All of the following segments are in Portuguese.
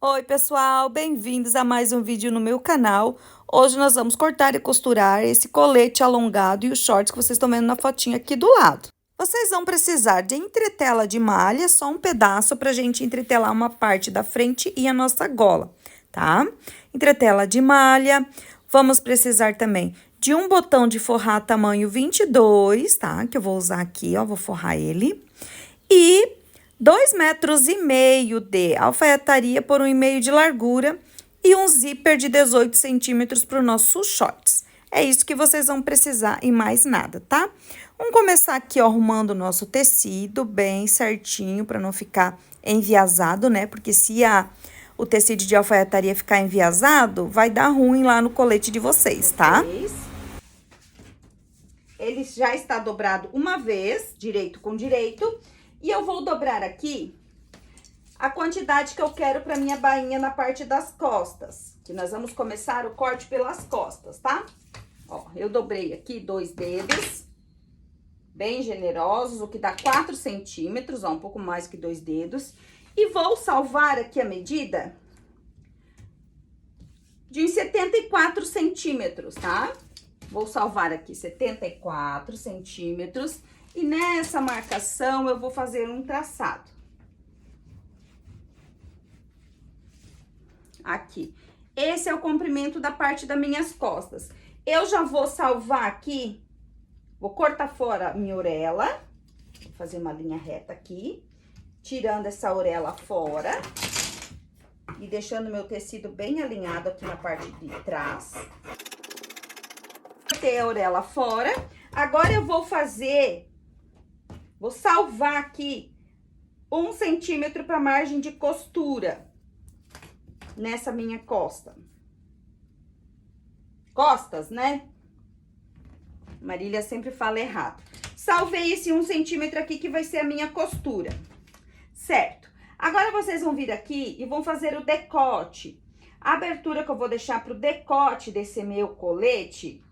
Oi, pessoal, bem-vindos a mais um vídeo no meu canal. Hoje nós vamos cortar e costurar esse colete alongado e os shorts que vocês estão vendo na fotinha aqui do lado. Vocês vão precisar de entretela de malha, só um pedaço pra gente entretelar uma parte da frente e a nossa gola, tá? Entretela de malha, vamos precisar também de um botão de forrar tamanho 22, tá? Que eu vou usar aqui, ó, vou forrar ele. E 2,5 metros de alfaiataria por 1,5 metro de largura e um zíper de 18 centímetros para os nossos shorts. É isso que vocês vão precisar e mais nada, tá? Vamos começar aqui, ó, arrumando o nosso tecido bem certinho para não ficar enviesado, né? Porque se o tecido de alfaiataria ficar enviesado, vai dar ruim lá no colete de vocês, tá? Ele já está dobrado uma vez, direito com direito. E eu vou dobrar aqui a quantidade que eu quero para minha bainha na parte das costas. Que nós vamos começar o corte pelas costas, tá? Ó, eu dobrei aqui 2 dedos, bem generosos, o que dá 4 centímetros, ó, um pouco mais que 2 dedos. E vou salvar aqui a medida de uns 74 centímetros, tá? Vou salvar aqui 74 centímetros. E nessa marcação, eu vou fazer um traçado. Aqui. Esse é o comprimento da parte das minhas costas. Eu já vou salvar aqui, vou cortar fora a minha orelha. Vou fazer uma linha reta aqui, tirando essa orelha fora. E deixando meu tecido bem alinhado aqui na parte de trás. Cortei a orelha fora. Agora, eu vou salvar aqui 1 centímetro para margem de costura nessa minha costas, né? Marília sempre fala errado. Salvei esse 1 centímetro aqui que vai ser a minha costura, certo? Agora, vocês vão vir aqui e vão fazer o decote. A abertura que eu vou deixar pro decote desse meu colete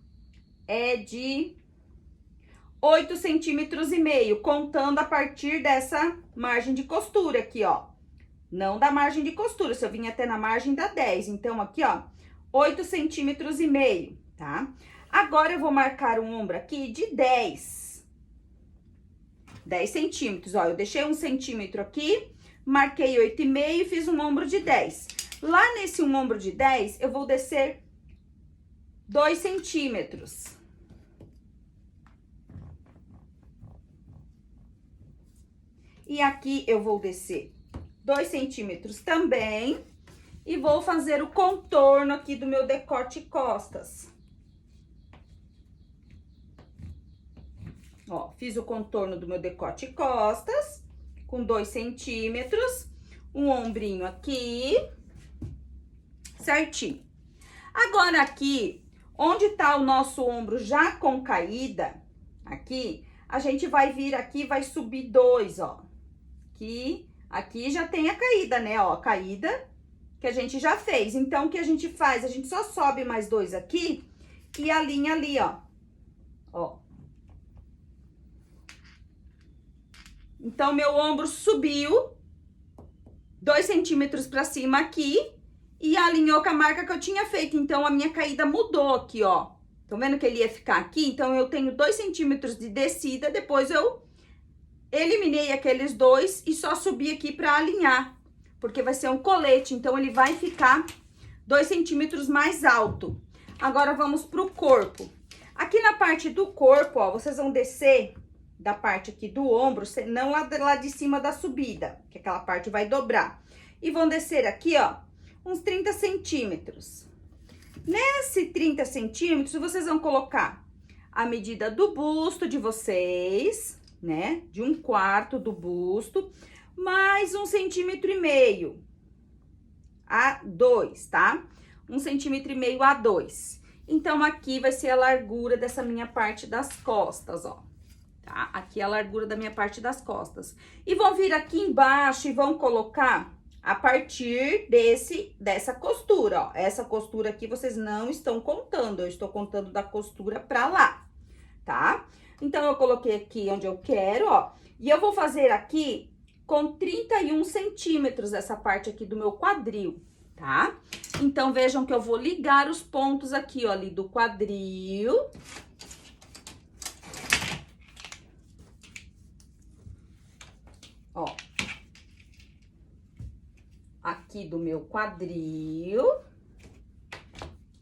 é de 8,5 centímetros, contando a partir dessa margem de costura aqui, ó. Não da margem de costura, se eu vim até na margem dá 10. Então, aqui, ó, 8,5 centímetros, tá? Agora, eu vou marcar um ombro aqui de 10 centímetros, ó. Eu deixei 1 centímetro aqui, marquei 8,5 e fiz um ombro de 10. Lá nesse um ombro de 10, eu vou descer 2 centímetros. E aqui eu vou descer 2 centímetros também. E vou fazer o contorno aqui do meu decote costas. Ó, fiz o contorno do meu decote costas, com 2 centímetros. Um ombrinho aqui, certinho. Agora, aqui, onde tá o nosso ombro já com caída, aqui, a gente vai vir aqui, vai subir 2, ó. Aqui já tem a caída, né, ó, a caída que a gente já fez. Então, o que a gente faz? A gente só sobe mais 2 aqui e alinha ali, ó. Ó. Então, meu ombro subiu 2 centímetros pra cima aqui e alinhou com a marca que eu tinha feito. Então, a minha caída mudou aqui, ó. Estão vendo que ele ia ficar aqui? Então, eu tenho 2 centímetros de descida, depois eu eliminei aqueles 2 e só subi aqui pra alinhar, porque vai ser um colete, então ele vai ficar 2 centímetros mais alto. Agora, vamos pro corpo. Aqui na parte do corpo, ó, vocês vão descer da parte aqui do ombro, não lá de cima da subida, que aquela parte vai dobrar. E vão descer aqui, ó, uns 30 centímetros. Nesse 30 centímetros, vocês vão colocar a medida do busto de vocês, né? De 1/4 do busto, mais 1,5 centímetros a 2, tá? 1,5 centímetros a 2. Então, aqui vai ser a largura dessa minha parte das costas, ó. Tá? Aqui é a largura da minha parte das costas. E vão vir aqui embaixo e vão colocar a partir dessa costura, ó. Essa costura aqui vocês não estão contando, eu estou contando da costura pra lá, tá? Então, eu coloquei aqui onde eu quero, ó. E eu vou fazer aqui com 31 centímetros essa parte aqui do meu quadril, tá? Então, vejam que eu vou ligar os pontos aqui, ó, ali do quadril. Ó. Aqui do meu quadril.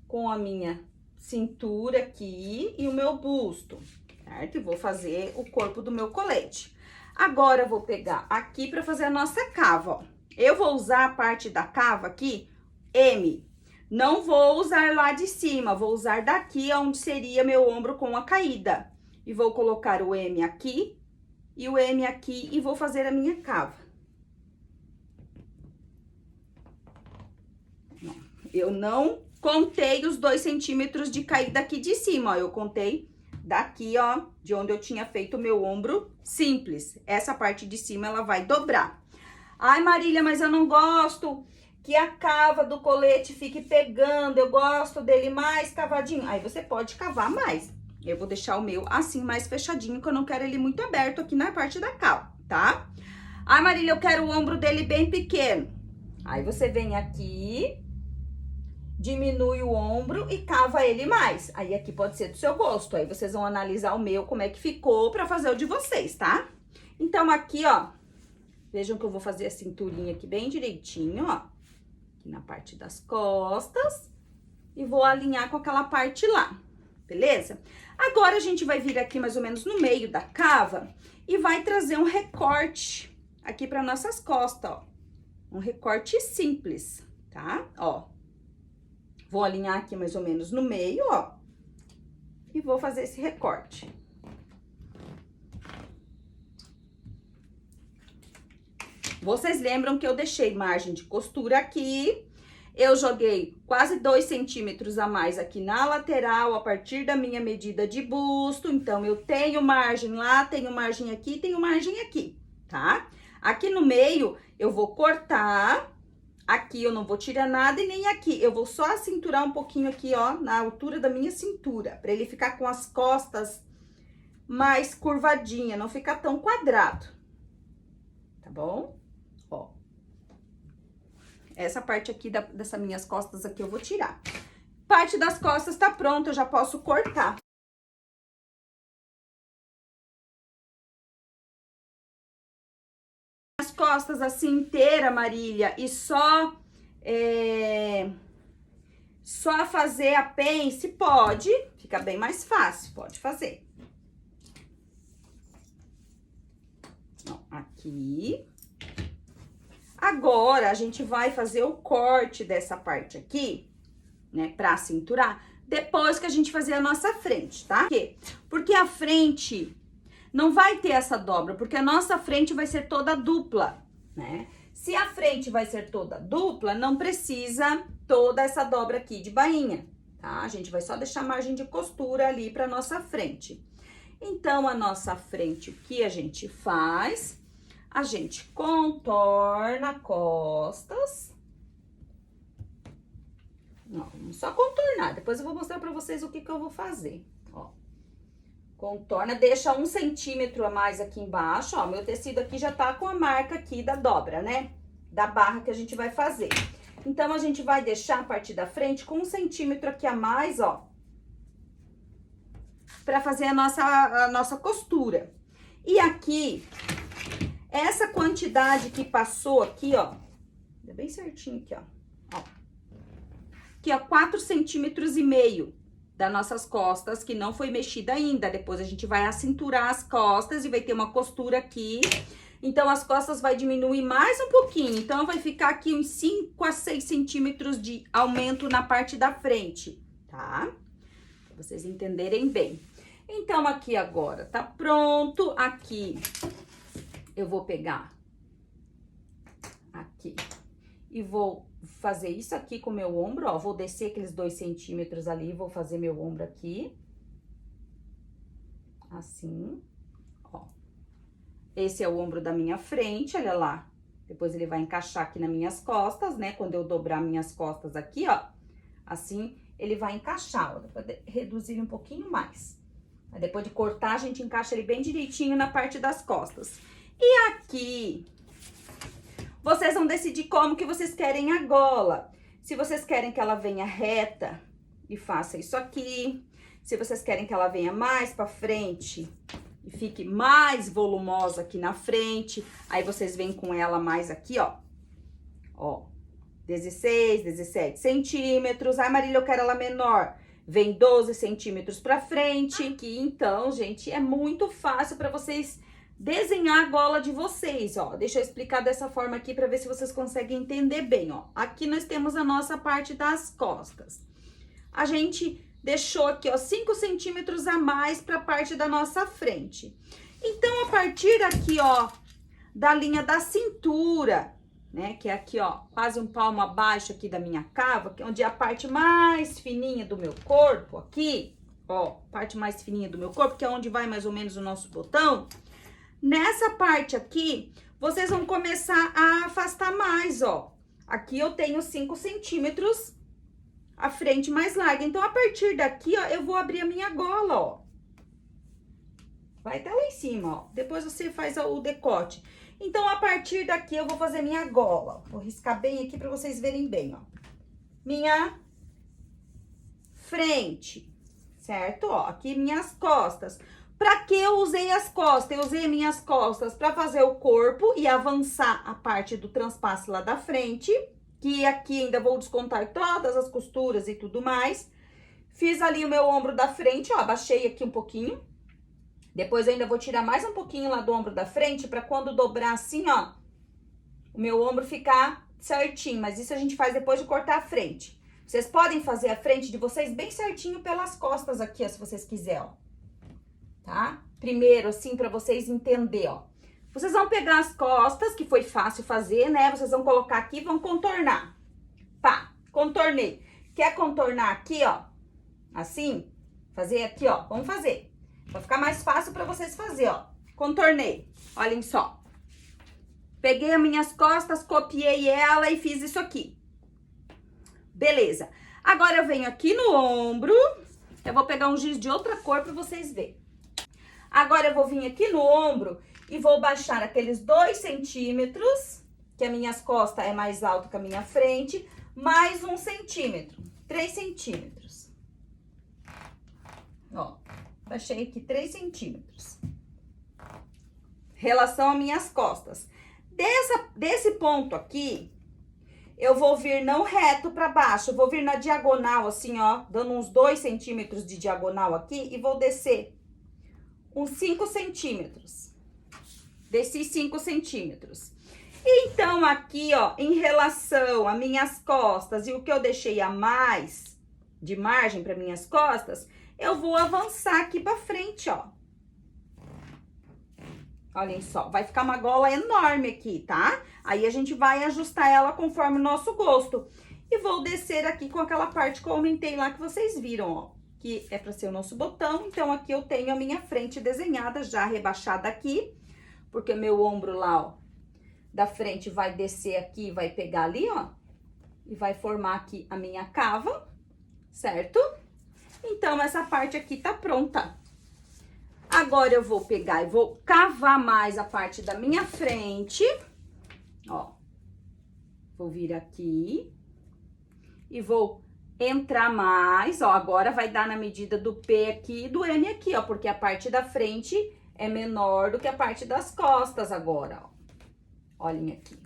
Com a minha cintura aqui e o meu busto, certo? E vou fazer o corpo do meu colete. Agora, eu vou pegar aqui pra fazer a nossa cava, ó. Eu vou usar a parte da cava aqui, M. Não vou usar lá de cima, vou usar daqui, onde seria meu ombro com a caída. E vou colocar o M aqui e o M aqui e vou fazer a minha cava. Eu não contei os 2 centímetros de caída aqui de cima, ó. Eu contei daqui, ó, de onde eu tinha feito o meu ombro simples. Essa parte de cima, ela vai dobrar. Ai, Marília, mas eu não gosto que a cava do colete fique pegando. Eu gosto dele mais cavadinho. Aí, você pode cavar mais. Eu vou deixar o meu assim, mais fechadinho, que eu não quero ele muito aberto aqui na parte da cava, tá? Ai, Marília, eu quero o ombro dele bem pequeno. Aí, você vem aqui, diminui o ombro e cava ele mais. Aí, aqui pode ser do seu gosto. Aí, vocês vão analisar o meu, como é que ficou, pra fazer o de vocês, tá? Então, aqui, ó, vejam que eu vou fazer a cinturinha aqui bem direitinho, ó. Aqui na parte das costas. E vou alinhar com aquela parte lá, beleza? Agora, a gente vai vir aqui mais ou menos no meio da cava e vai trazer um recorte aqui pra nossas costas, ó. Um recorte simples, tá? Ó. Vou alinhar aqui mais ou menos no meio, ó. E vou fazer esse recorte. Vocês lembram que eu deixei margem de costura aqui. Eu joguei quase 2 centímetros a mais aqui na lateral, a partir da minha medida de busto. Então, eu tenho margem lá, tenho margem aqui, tenho margem aqui, tá? Aqui no meio, eu vou cortar. Aqui eu não vou tirar nada e nem aqui. Eu vou só cinturar um pouquinho aqui, ó, na altura da minha cintura. Pra ele ficar com as costas mais curvadinha, não ficar tão quadrado. Tá bom? Ó. Essa parte aqui dessas minhas costas aqui eu vou tirar. Parte das costas tá pronta, eu já posso cortar. As costas assim inteira, Marília, e só fazer a pence, pode, fica bem mais fácil, pode fazer. Ó, aqui. Agora, a gente vai fazer o corte dessa parte aqui, né, pra cinturar, depois que a gente fazer a nossa frente, tá? Por quê? Porque a frente não vai ter essa dobra, porque a nossa frente vai ser toda dupla, né? Se a frente vai ser toda dupla, não precisa toda essa dobra aqui de bainha, tá? A gente vai só deixar margem de costura ali pra nossa frente. Então, a nossa frente, o que a gente faz? A gente contorna costas. Não, vamos só contornar. Depois eu vou mostrar pra vocês o que eu vou fazer, ó. Contorna, deixa 1 centímetro a mais aqui embaixo, ó. Meu tecido aqui já tá com a marca aqui da dobra, né? Da barra que a gente vai fazer. Então, a gente vai deixar a parte da frente com 1 centímetro aqui a mais, ó. Pra fazer a nossa costura. E aqui, essa quantidade que passou aqui, ó. É bem certinho aqui, ó. Aqui, ó, 4,5 centímetros das nossas costas, que não foi mexida ainda. Depois a gente vai acinturar as costas e vai ter uma costura aqui. Então, as costas vai diminuir mais um pouquinho. Então, vai ficar aqui uns 5 a 6 centímetros de aumento na parte da frente, tá? Pra vocês entenderem bem. Então, aqui agora tá pronto. Aqui eu vou pegar aqui e vou fazer isso aqui com o meu ombro, ó. Vou descer aqueles 2 centímetros ali, vou fazer meu ombro aqui. Assim, ó. Esse é o ombro da minha frente, olha lá. Depois ele vai encaixar aqui nas minhas costas, né? Quando eu dobrar minhas costas aqui, ó. Assim, ele vai encaixar, ó. Depois reduzir um pouquinho mais. Aí, depois de cortar, a gente encaixa ele bem direitinho na parte das costas. E aqui, Vocês vão decidir como que vocês querem a gola. Se vocês querem que ela venha reta e faça isso aqui. Se vocês querem que ela venha mais pra frente e fique mais volumosa aqui na frente, aí vocês vêm com ela mais aqui, ó. Ó, 16, 17 centímetros. Ai, Marília, eu quero ela menor. Vem 12 centímetros pra frente. Aqui, então, gente, é muito fácil pra vocês desenhar a gola de vocês, ó. Deixa eu explicar dessa forma aqui pra ver se vocês conseguem entender bem, ó. Aqui nós temos a nossa parte das costas. A gente deixou aqui, ó, 5 centímetros a mais pra parte da nossa frente. Então, a partir aqui, ó, da linha da cintura, né, que é aqui, ó, quase um palmo abaixo aqui da minha cava, que é onde é a parte mais fininha do meu corpo, aqui, ó, parte mais fininha do meu corpo, que é onde vai mais ou menos o nosso botão. Nessa parte aqui, vocês vão começar a afastar mais, ó. Aqui eu tenho 5 centímetros a frente mais larga. Então, a partir daqui, ó, eu vou abrir a minha gola, ó. Vai até lá em cima, ó. Depois você faz o decote. Então, a partir daqui, eu vou fazer minha gola. Vou riscar bem aqui pra vocês verem bem, ó. Minha frente, certo? Ó, aqui minhas costas. Pra que eu usei as costas? Eu usei minhas costas pra fazer o corpo e avançar a parte do transpasse lá da frente. Que aqui ainda vou descontar todas as costuras e tudo mais. Fiz ali o meu ombro da frente, ó, abaixei aqui um pouquinho. Depois eu ainda vou tirar mais um pouquinho lá do ombro da frente, pra quando dobrar assim, ó, o meu ombro ficar certinho. Mas isso a gente faz depois de cortar a frente. Vocês podem fazer a frente de vocês bem certinho pelas costas aqui, ó, se vocês quiserem, ó. Tá? Primeiro, assim, pra vocês entenderem, ó. Vocês vão pegar as costas, que foi fácil fazer, né? Vocês vão colocar aqui e vão contornar. Pá, contornei. Quer contornar aqui, ó? Assim? Fazer aqui, ó. Vamos fazer. Vai ficar mais fácil pra vocês fazer, ó. Contornei. Olhem só. Peguei as minhas costas, copiei ela e fiz isso aqui. Beleza. Agora eu venho aqui no ombro. Eu vou pegar um giz de outra cor pra vocês verem. Agora eu vou vir aqui no ombro e vou baixar aqueles 2 centímetros, que as minhas costas é mais alto que a minha frente, mais 1 centímetro, 3 centímetros. Ó, baixei aqui 3 centímetros. Relação às minhas costas. Desse ponto aqui, eu vou vir não reto pra baixo, eu vou vir na diagonal, assim, ó, dando uns 2 centímetros de diagonal aqui e vou descer uns 5 centímetros. Desci 5 centímetros. Então, aqui, ó, em relação às minhas costas e o que eu deixei a mais de margem para minhas costas, eu vou avançar aqui pra frente, ó. Olhem só, vai ficar uma gola enorme aqui, tá? Aí a gente vai ajustar ela conforme o nosso gosto. E vou descer aqui com aquela parte que eu aumentei lá que vocês viram, ó. Que é pra ser o nosso botão. Então, aqui eu tenho a minha frente desenhada, já rebaixada aqui. Porque meu ombro lá, ó, da frente vai descer aqui, vai pegar ali, ó. E vai formar aqui a minha cava, certo? Então, essa parte aqui tá pronta. Agora, eu vou pegar e vou cavar mais a parte da minha frente, ó. Vou vir aqui e vou entrar mais, ó. Agora, vai dar na medida do P aqui e do M aqui, ó, porque a parte da frente é menor do que a parte das costas agora, ó. Olhem aqui.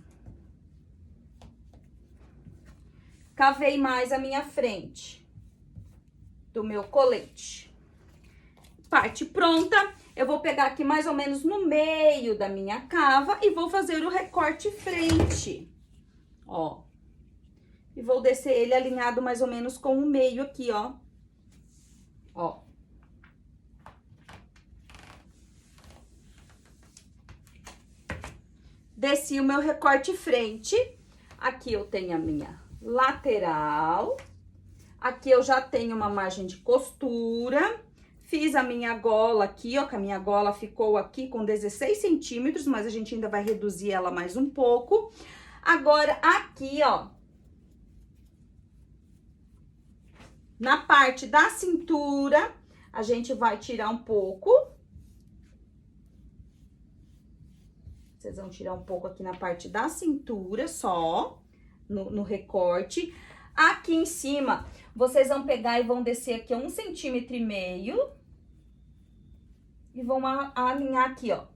Cavei mais a minha frente do meu colete. Parte pronta, eu vou pegar aqui mais ou menos no meio da minha cava e vou fazer o recorte frente, ó. E vou descer ele alinhado mais ou menos com o meio aqui, ó. Ó. Desci o meu recorte frente. Aqui eu tenho a minha lateral. Aqui eu já tenho uma margem de costura. Fiz a minha gola aqui, ó, que a minha gola ficou aqui com 16 centímetros, mas a gente ainda vai reduzir ela mais um pouco. Agora, aqui, ó, na parte da cintura, a gente vai tirar um pouco. Vocês vão tirar um pouco aqui na parte da cintura só, no recorte. Aqui em cima, vocês vão pegar e vão descer aqui 1,5 centímetros. E vão alinhar aqui, ó.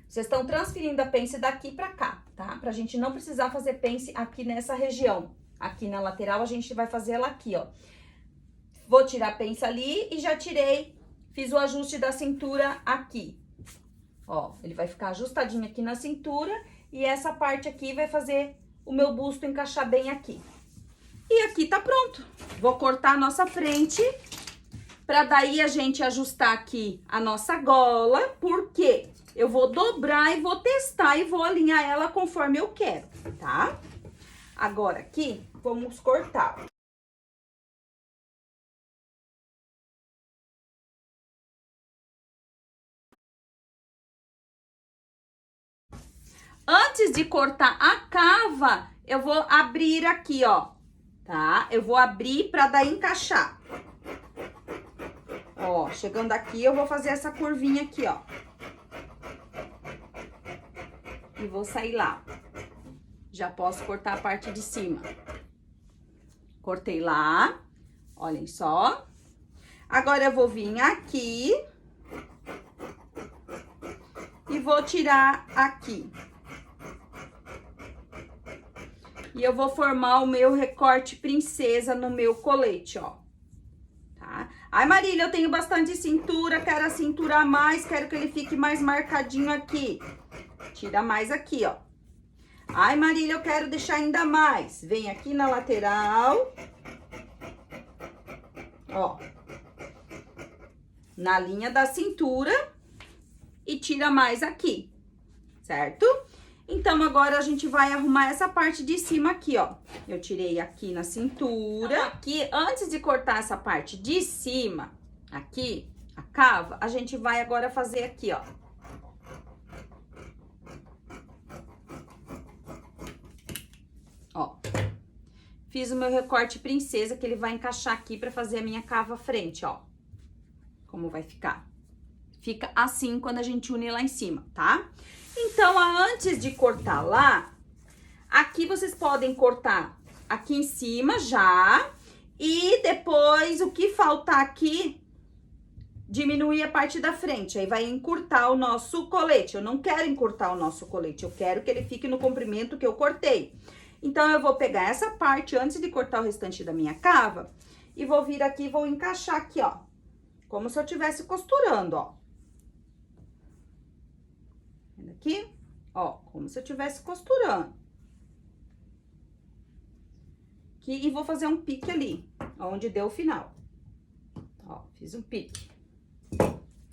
Vocês estão transferindo a pence daqui pra cá, tá? Pra gente não precisar fazer pence aqui nessa região. Aqui na lateral, a gente vai fazer ela aqui, ó. Vou tirar a pence ali e já tirei, fiz o ajuste da cintura aqui. Ó, ele vai ficar ajustadinho aqui na cintura e essa parte aqui vai fazer o meu busto encaixar bem aqui. E aqui tá pronto. Vou cortar a nossa frente, pra daí a gente ajustar aqui a nossa gola, porque eu vou dobrar e vou testar e vou alinhar ela conforme eu quero, tá? Agora aqui, vamos cortar. Antes de cortar a cava, eu vou abrir aqui, ó, tá? Eu vou abrir pra daí encaixar. Ó, chegando aqui, eu vou fazer essa curvinha aqui, ó. E vou sair lá. Já posso cortar a parte de cima. Cortei lá, olhem só. Agora, eu vou vir aqui e vou tirar aqui. E eu vou formar o meu recorte princesa no meu colete, ó. Tá? Ai, Marília, eu tenho bastante cintura, quero a cintura a mais, quero que ele fique mais marcadinho aqui. Tira mais aqui, ó. Ai, Marília, eu quero deixar ainda mais. Vem aqui na lateral. Ó. Na linha da cintura. E tira mais aqui, certo? Então, agora a gente vai arrumar essa parte de cima aqui, ó. Eu tirei aqui na cintura. Então, aqui, antes de cortar essa parte de cima, aqui, a cava, a gente vai agora fazer aqui, ó. Ó. Fiz o meu recorte princesa, que ele vai encaixar aqui pra fazer a minha cava frente, ó. Como vai ficar? Fica assim quando a gente une lá em cima, tá? Então, antes de cortar lá, aqui vocês podem cortar aqui em cima já. E depois, o que faltar aqui, diminuir a parte da frente. Aí, vai encurtar o nosso colete. Eu não quero encurtar o nosso colete, eu quero que ele fique no comprimento que eu cortei. Então, eu vou pegar essa parte, antes de cortar o restante da minha cava, e vou vir aqui e vou encaixar aqui, ó. Como se eu estivesse costurando, ó. Aqui, ó, como se eu estivesse costurando. Aqui, e vou fazer um pique ali, onde deu o final. Ó, fiz um pique.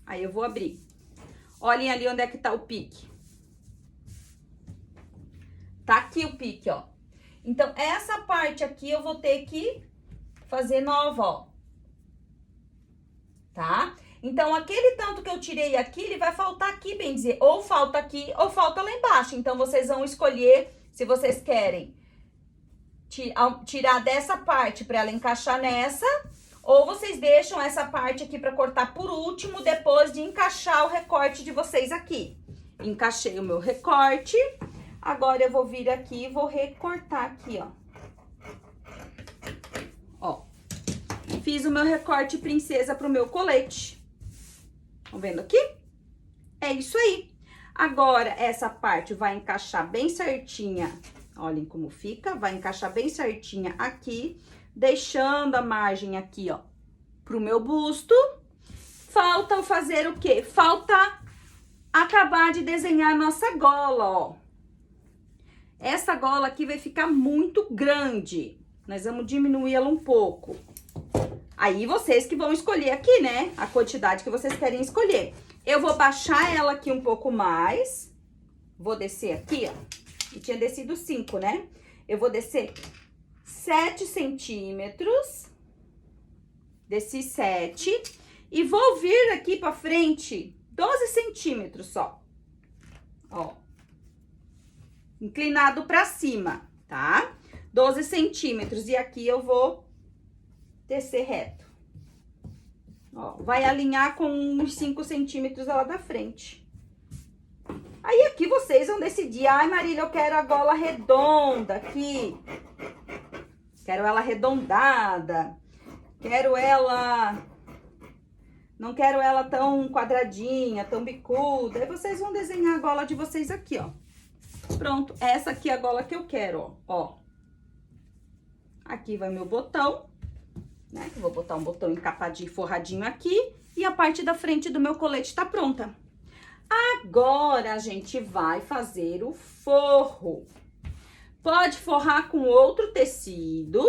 Aí, eu vou abrir. Olhem ali onde é que tá o pique. Tá aqui o pique, ó. Então, essa parte aqui eu vou ter que fazer nova, ó. Tá? Então, aquele tanto que eu tirei aqui, ele vai faltar aqui, bem dizer, ou falta aqui, ou falta lá embaixo. Então, vocês vão escolher se vocês querem tirar dessa parte pra ela encaixar nessa, ou vocês deixam essa parte aqui pra cortar por último, depois de encaixar o recorte de vocês aqui. Encaixei o meu recorte, agora eu vou vir aqui e vou recortar aqui, ó. Ó, fiz o meu recorte princesa pro meu colete. Estão vendo aqui? É isso aí. Agora, essa parte vai encaixar bem certinha. Olhem como fica. Vai encaixar bem certinha aqui, deixando a margem aqui, ó, pro meu busto. Falta fazer o quê? Falta acabar de desenhar a nossa gola, ó. Essa gola aqui vai ficar muito grande. Nós vamos diminuir ela um pouco. Aí, vocês que vão escolher aqui, né? A quantidade que vocês querem escolher. Eu vou baixar ela aqui um pouco mais. Vou descer aqui, ó. E tinha descido 5, né? Eu vou descer 7 centímetros. Desci 7. E vou vir aqui pra frente 12 centímetros só. Ó. Inclinado pra cima, tá? 12 centímetros. E aqui eu vou descer reto. Ó, vai alinhar com uns 5 centímetros lá da frente. Aí aqui vocês vão decidir, ai Marília, eu quero a gola redonda aqui. Quero ela arredondada. Quero ela... Não quero ela tão quadradinha, tão bicuda. Aí vocês vão desenhar a gola de vocês aqui, ó. Pronto, essa aqui é a gola que eu quero, ó. Aqui vai meu botão, né? Eu vou botar um botão encapadinho, forradinho aqui. E a parte da frente do meu colete tá pronta. Agora, a gente vai fazer o forro. Pode forrar com outro tecido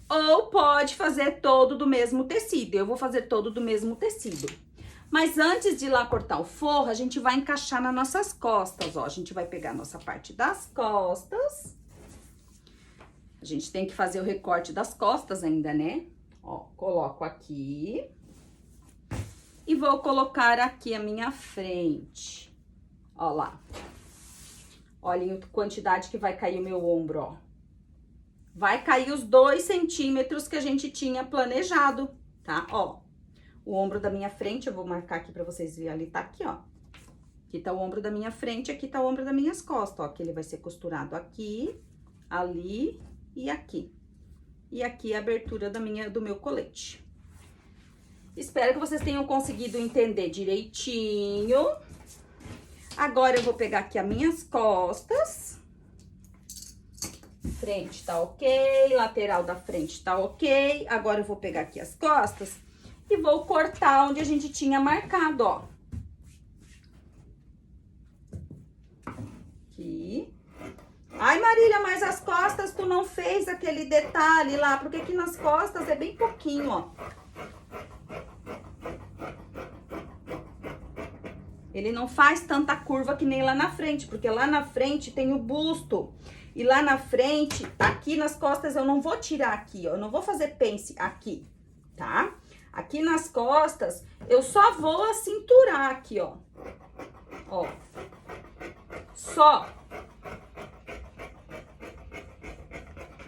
ou pode fazer todo do mesmo tecido. Eu vou fazer todo do mesmo tecido. Mas antes de ir lá cortar o forro, a gente vai encaixar nas nossas costas, ó. A gente vai pegar a nossa parte das costas. A gente tem que fazer o recorte das costas ainda, né? Ó, coloco aqui. E vou colocar aqui a minha frente. Ó lá. Olhem a quantidade que vai cair o meu ombro, ó. Vai cair os 2 centímetros que a gente tinha planejado, tá? Ó, o ombro da minha frente, eu vou marcar aqui pra vocês verem, ali tá aqui, ó. Aqui tá o ombro da minha frente, aqui tá o ombro das minhas costas, ó. Que ele vai ser costurado aqui, ali e aqui. E aqui a abertura do meu colete. Espero que vocês tenham conseguido entender direitinho. Agora, eu vou pegar aqui as minhas costas. Frente tá ok, lateral da frente tá ok. Agora, eu vou pegar aqui as costas e vou cortar onde a gente tinha marcado, ó. Aqui. Ai, Marília, mas as costas tu não fez aquele detalhe lá, porque aqui nas costas é bem pouquinho, ó. Ele não faz tanta curva que nem lá na frente, porque lá na frente tem o busto. E lá na frente, aqui nas costas, eu não vou tirar aqui, ó. Eu não vou fazer pence aqui, tá? Aqui nas costas, eu só vou acinturar aqui, ó. Ó. Só.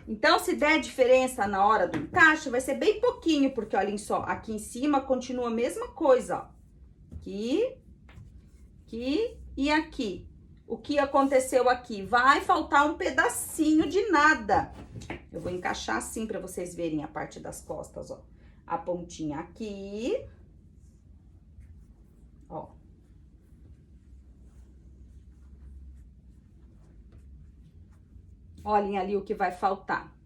Então, se der diferença na hora do encaixe, vai ser bem pouquinho, porque olhem só, aqui em cima continua a mesma coisa, ó. Aqui... Aqui e aqui. O que aconteceu aqui? Vai faltar um pedacinho de nada. Eu vou encaixar assim pra vocês verem a parte das costas, ó. A pontinha aqui. Ó. Olhem ali o que vai faltar.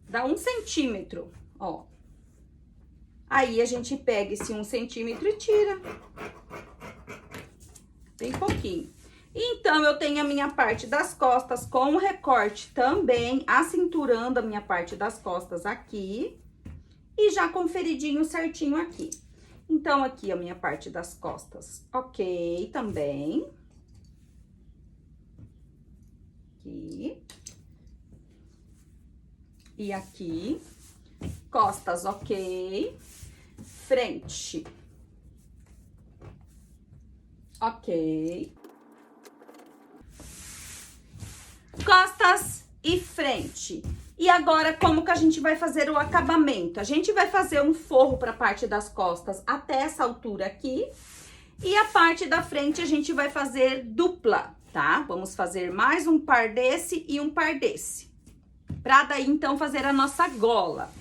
Dá 1 centímetro, ó. Aí, a gente pega esse 1 centímetro e tira. Bem pouquinho. Então, eu tenho a minha parte das costas com o recorte também, acinturando a minha parte das costas aqui. E já conferidinho certinho aqui. Então, aqui a minha parte das costas, ok, também. Aqui. E aqui. Costas, ok. Frente. Ok. Costas e frente. E agora, como que a gente vai fazer o acabamento? A gente vai fazer um forro para a parte das costas até essa altura aqui. E a parte da frente a gente vai fazer dupla, tá? Vamos fazer mais um par desse e um par desse. Pra daí, então, fazer a nossa gola.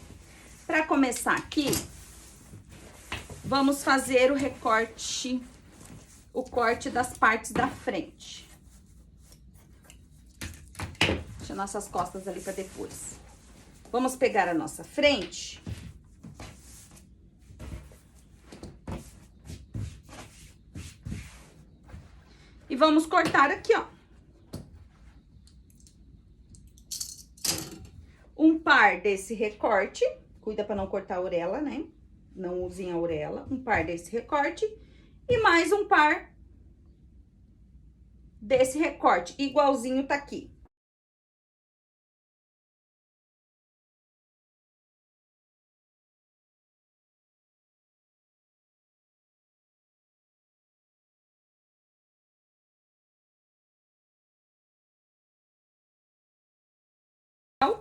Para começar aqui, vamos fazer o recorte... O corte das partes da frente. Deixa nossas costas ali para depois. Vamos pegar a nossa frente. E vamos cortar aqui, ó. Um par desse recorte. Cuida para não cortar a orelha, né? Não usem a orelha. Um par desse recorte. E mais um par desse recorte, igualzinho tá aqui.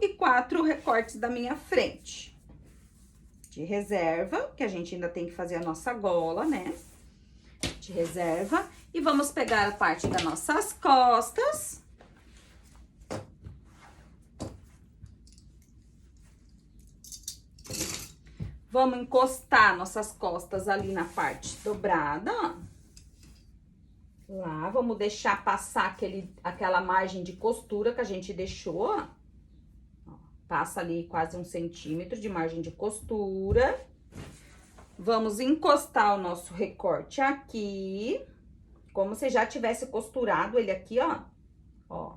E 4 recortes da minha frente. De reserva, que a gente ainda tem que fazer a nossa gola, né? De reserva. E vamos pegar a parte das nossas costas. Vamos encostar nossas costas ali na parte dobrada, ó. Lá, vamos deixar passar aquela margem de costura que a gente deixou, ó. Passa ali quase 1 centímetro de margem de costura. Vamos encostar o nosso recorte aqui, como se já tivesse costurado ele aqui, ó. Ó.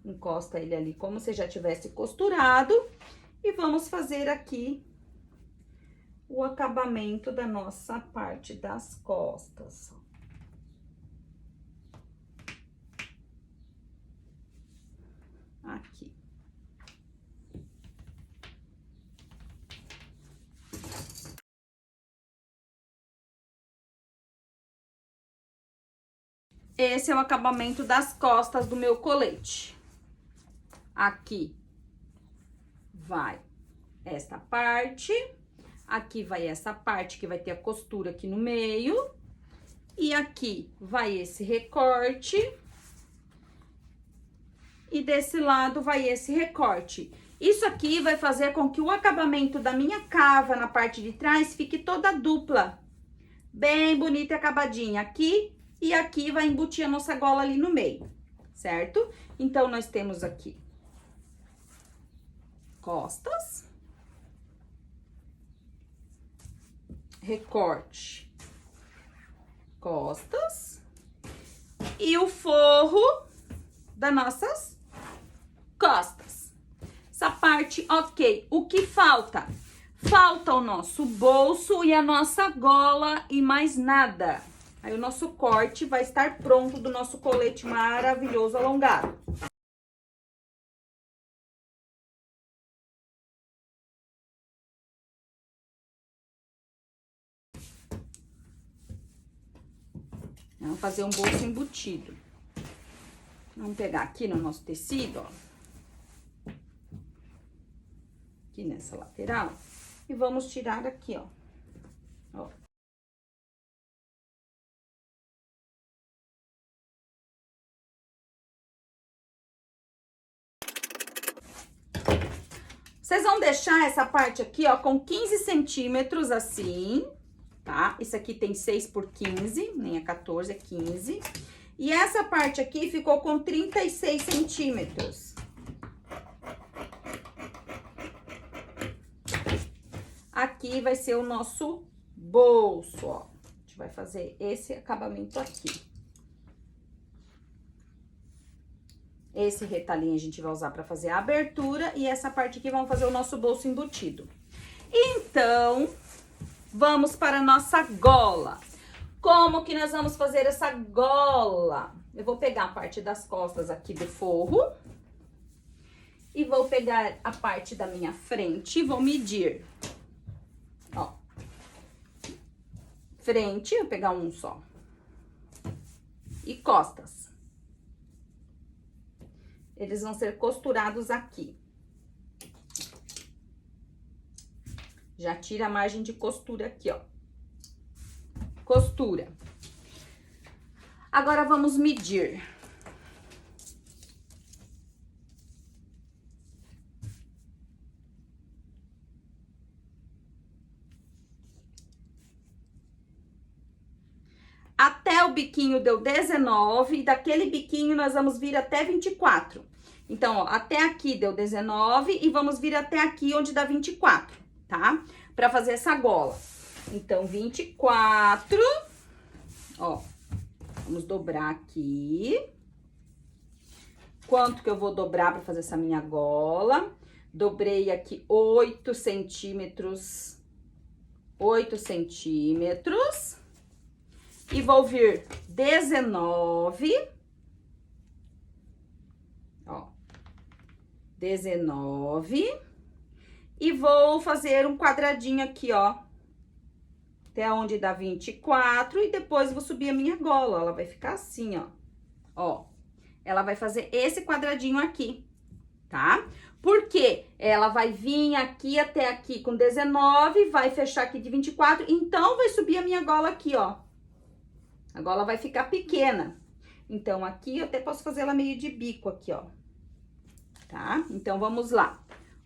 Encosta ele ali como se já tivesse costurado. E vamos fazer aqui o acabamento da nossa parte das costas. Aqui. Esse é o acabamento das costas do meu colete. Aqui vai esta parte, aqui vai essa parte que vai ter a costura aqui no meio, e aqui vai esse recorte, e desse lado vai esse recorte. Isso aqui vai fazer com que o acabamento da minha cava na parte de trás fique toda dupla, bem bonita e acabadinha. Aqui e aqui vai embutir a nossa gola ali no meio, certo? Então, nós temos aqui costas, recorte, costas e o forro das nossas costas. Essa parte, ok. O que falta? Falta o nosso bolso e a nossa gola e mais nada. Aí o nosso corte vai estar pronto do nosso colete maravilhoso alongado. Vamos fazer um bolso embutido. Vamos pegar aqui no nosso tecido, ó. Aqui nessa lateral. E vamos tirar aqui, ó. Ó. Vocês vão deixar essa parte aqui, ó, com 15 centímetros, assim, tá? Isso aqui tem 6 por 15, nem é 14, é 15. E essa parte aqui ficou com 36 centímetros. Aqui vai ser o nosso bolso, ó. A gente vai fazer esse acabamento aqui. Esse retalhinho a gente vai usar para fazer a abertura e essa parte aqui vamos fazer o nosso bolso embutido. Então, vamos para a nossa gola. Como que nós vamos fazer essa gola? Eu vou pegar a parte das costas aqui do forro e vou pegar a parte da minha frente e vou medir. Ó. Frente, vou pegar um só. E costas. Eles vão ser costurados aqui. Já tira a margem de costura aqui, ó. Costura. Agora, vamos medir. Até o biquinho deu 19, e daquele biquinho nós vamos vir até 24. Então, ó, até aqui deu 19 e vamos vir até aqui onde dá 24, tá? Pra fazer essa gola. Então, 24, ó, vamos dobrar aqui. Quanto que eu vou dobrar pra fazer essa minha gola? Dobrei aqui 8 centímetros. 8 centímetros. E vou vir 19, ó, 19, e vou fazer um quadradinho aqui, ó, até onde dá 24, e depois vou subir a minha gola, ela vai ficar assim, ó, ela vai fazer esse quadradinho aqui, tá? Porque ela vai vir aqui até aqui com 19, vai fechar aqui de 24, então vai subir a minha gola aqui, ó. A gola vai ficar pequena. Então, aqui eu até posso fazer ela meio de bico aqui, ó. Tá? Então, vamos lá.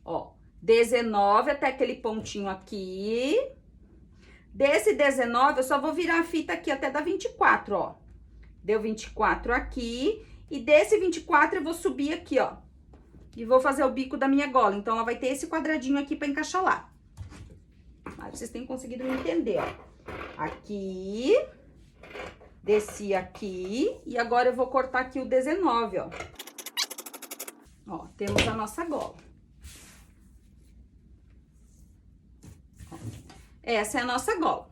Ó, 19 até aquele pontinho aqui. Desse 19, eu só vou virar a fita aqui até dar 24, ó. Deu 24 aqui. E desse 24, eu vou subir aqui, ó. E vou fazer o bico da minha gola. Então, ela vai ter esse quadradinho aqui pra encaixar lá. Mas vocês têm conseguido me entender, ó. Aqui. Desci aqui. E agora eu vou cortar aqui o 19, ó. Ó, temos a nossa gola. Ó, essa é a nossa gola.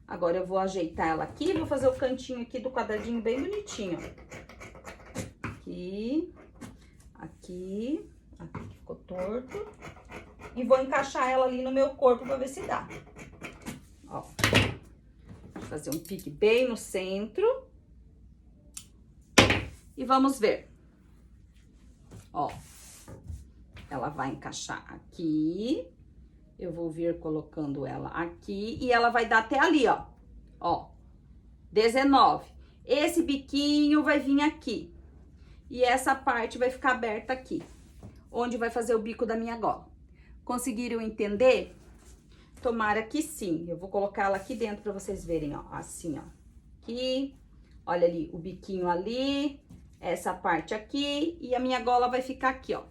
Agora eu vou ajeitar ela aqui. Vou fazer o cantinho aqui do quadradinho bem bonitinho, ó. Aqui. Aqui. Aqui que ficou torto. E vou encaixar ela ali no meu corpo pra ver se dá. Ó. Vou fazer um pique bem no centro. E vamos ver. Ó. Ela vai encaixar aqui. Eu vou vir colocando ela aqui. E ela vai dar até ali, ó. Ó. 19. Esse biquinho vai vir aqui. E essa parte vai ficar aberta aqui. Onde vai fazer o bico da minha gola. Conseguiram entender? Tomara que sim. Eu vou colocar ela aqui dentro pra vocês verem, ó. Assim, ó. Aqui. Olha ali, o biquinho ali. Essa parte aqui. E a minha gola vai ficar aqui, ó.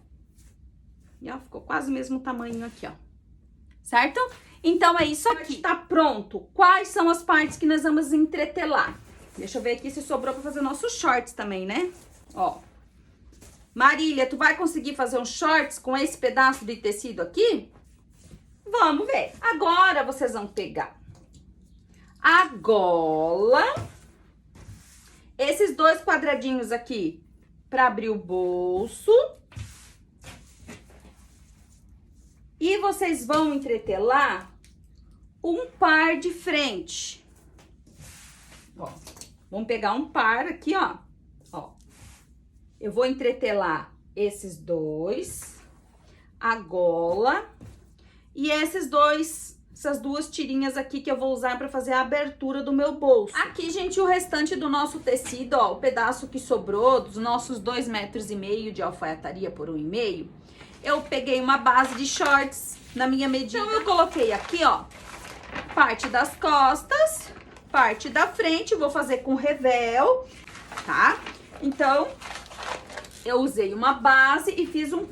E, ó, ficou quase o mesmo tamanho aqui, ó. Certo? Então, é isso aqui. Tá pronto. Quais são as partes que nós vamos entretelar? Deixa eu ver aqui se sobrou pra fazer nossos shorts também, né? Ó. Marília, tu vai conseguir fazer um shorts com esse pedaço de tecido aqui? Vamos ver. Agora, vocês vão pegar a gola, esses dois quadradinhos aqui para abrir o bolso. E vocês vão entretelar um par de frente. Ó, vamos pegar um par aqui, ó. Ó. Eu vou entretelar esses dois, a gola e essas duas tirinhas aqui que eu vou usar para fazer a abertura do meu bolso. Aqui, gente, o restante do nosso tecido, ó, o pedaço que sobrou dos nossos 2,5 metros de alfaiataria por 1,5, eu peguei uma base de shorts na minha medida. Então, eu coloquei aqui, ó, parte das costas, parte da frente, vou fazer com revel, tá? Então, eu usei uma base e fiz um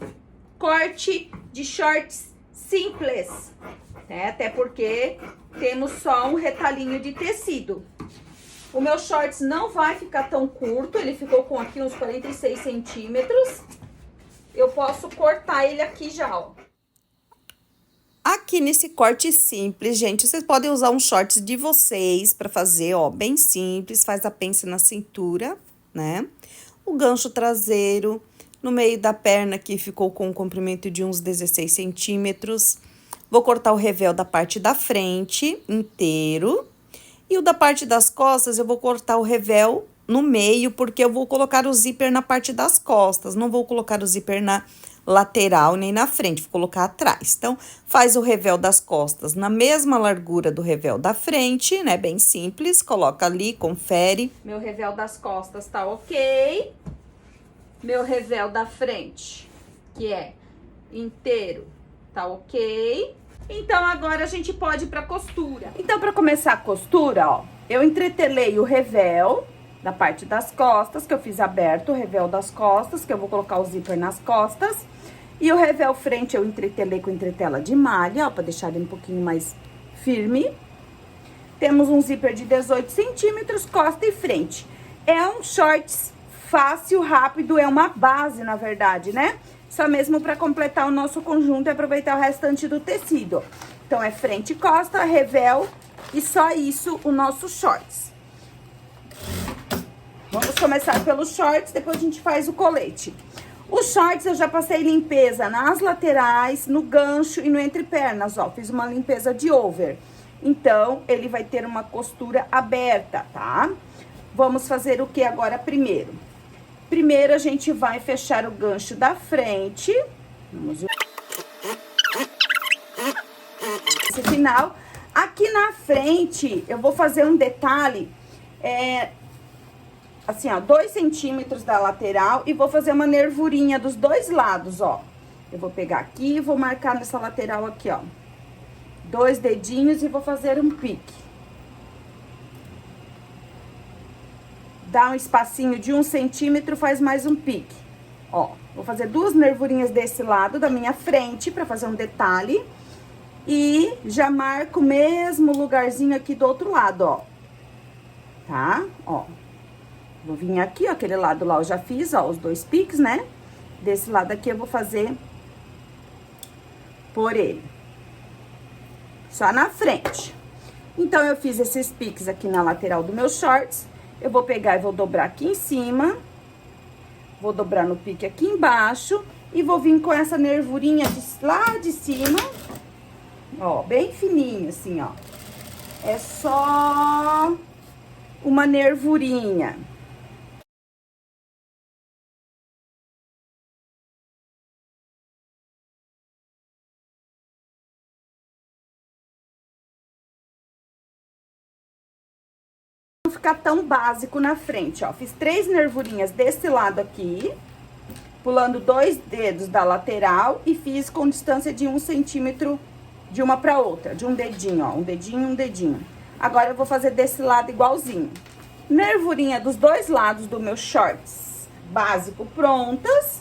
corte de shorts simples, né? Até porque temos só um retalhinho de tecido. O meu shorts não vai ficar tão curto, ele ficou com aqui uns 46 centímetros. Eu posso cortar ele aqui já, ó. Aqui nesse corte simples, gente, vocês podem usar um shorts de vocês para fazer, ó, bem simples, faz a pence na cintura, né? O gancho traseiro, no meio da perna aqui ficou com um comprimento de uns 16 centímetros. Vou cortar o revel da parte da frente inteiro. E o da parte das costas, eu vou cortar o revel no meio, porque eu vou colocar o zíper na parte das costas. Não vou colocar o zíper na lateral nem na frente, vou colocar atrás. Então, faz o revel das costas na mesma largura do revel da frente, né? Bem simples, coloca ali, confere. Meu revel das costas tá ok. Meu revel da frente, que é inteiro, tá ok. Então, agora a gente pode ir pra costura. Então, pra começar a costura, ó, eu entretelei o revel da parte das costas, que eu fiz aberto, o revel das costas, que eu vou colocar o zíper nas costas. E o revel frente eu entretelei com entretela de malha, ó, pra deixar ele um pouquinho mais firme. Temos um zíper de 18 centímetros, costa e frente. É um shorts fácil, rápido, é uma base, na verdade, né? Só mesmo pra completar o nosso conjunto e aproveitar o restante do tecido. Então, é frente e costa, revel e só isso o nosso shorts. Vamos começar pelos shorts, depois a gente faz o colete. Os shorts eu já passei limpeza nas laterais, no gancho e no entrepernas, ó. Fiz uma limpeza de over. Então, ele vai ter uma costura aberta, tá? Vamos fazer o que agora primeiro? Primeiro, a gente vai fechar o gancho da frente. Vamos ver. Esse final. Aqui na frente, eu vou fazer um detalhe assim, ó, 2 centímetros da lateral e vou fazer uma nervurinha dos dois lados, ó. Eu vou pegar aqui e vou marcar nessa lateral aqui, ó. 2 dedinhos e vou fazer um pique. Dá um espacinho de 1 centímetro, faz mais um pique. Ó, vou fazer 2 nervurinhas desse lado da minha frente pra fazer um detalhe. E já marco o mesmo lugarzinho aqui do outro lado, ó. Tá? Ó. Vou vir aqui, ó, aquele lado lá eu já fiz, ó, os 2 piques, né? Desse lado aqui eu vou fazer por ele. Só na frente. Então, eu fiz esses piques aqui na lateral do meu shorts. Eu vou pegar e vou dobrar aqui em cima. Vou dobrar no pique aqui embaixo. E vou vir com essa nervurinha lá de cima. Ó, bem fininho assim, ó. É só uma nervurinha. Não ficar tão básico na frente, ó. Fiz 3 nervurinhas desse lado aqui, pulando 2 dedos da lateral e fiz com distância de 1 centímetro de uma pra outra, de um dedinho, ó. Um dedinho, um dedinho. Agora, eu vou fazer desse lado igualzinho. Nervurinha dos dois lados do meu shorts básico prontas.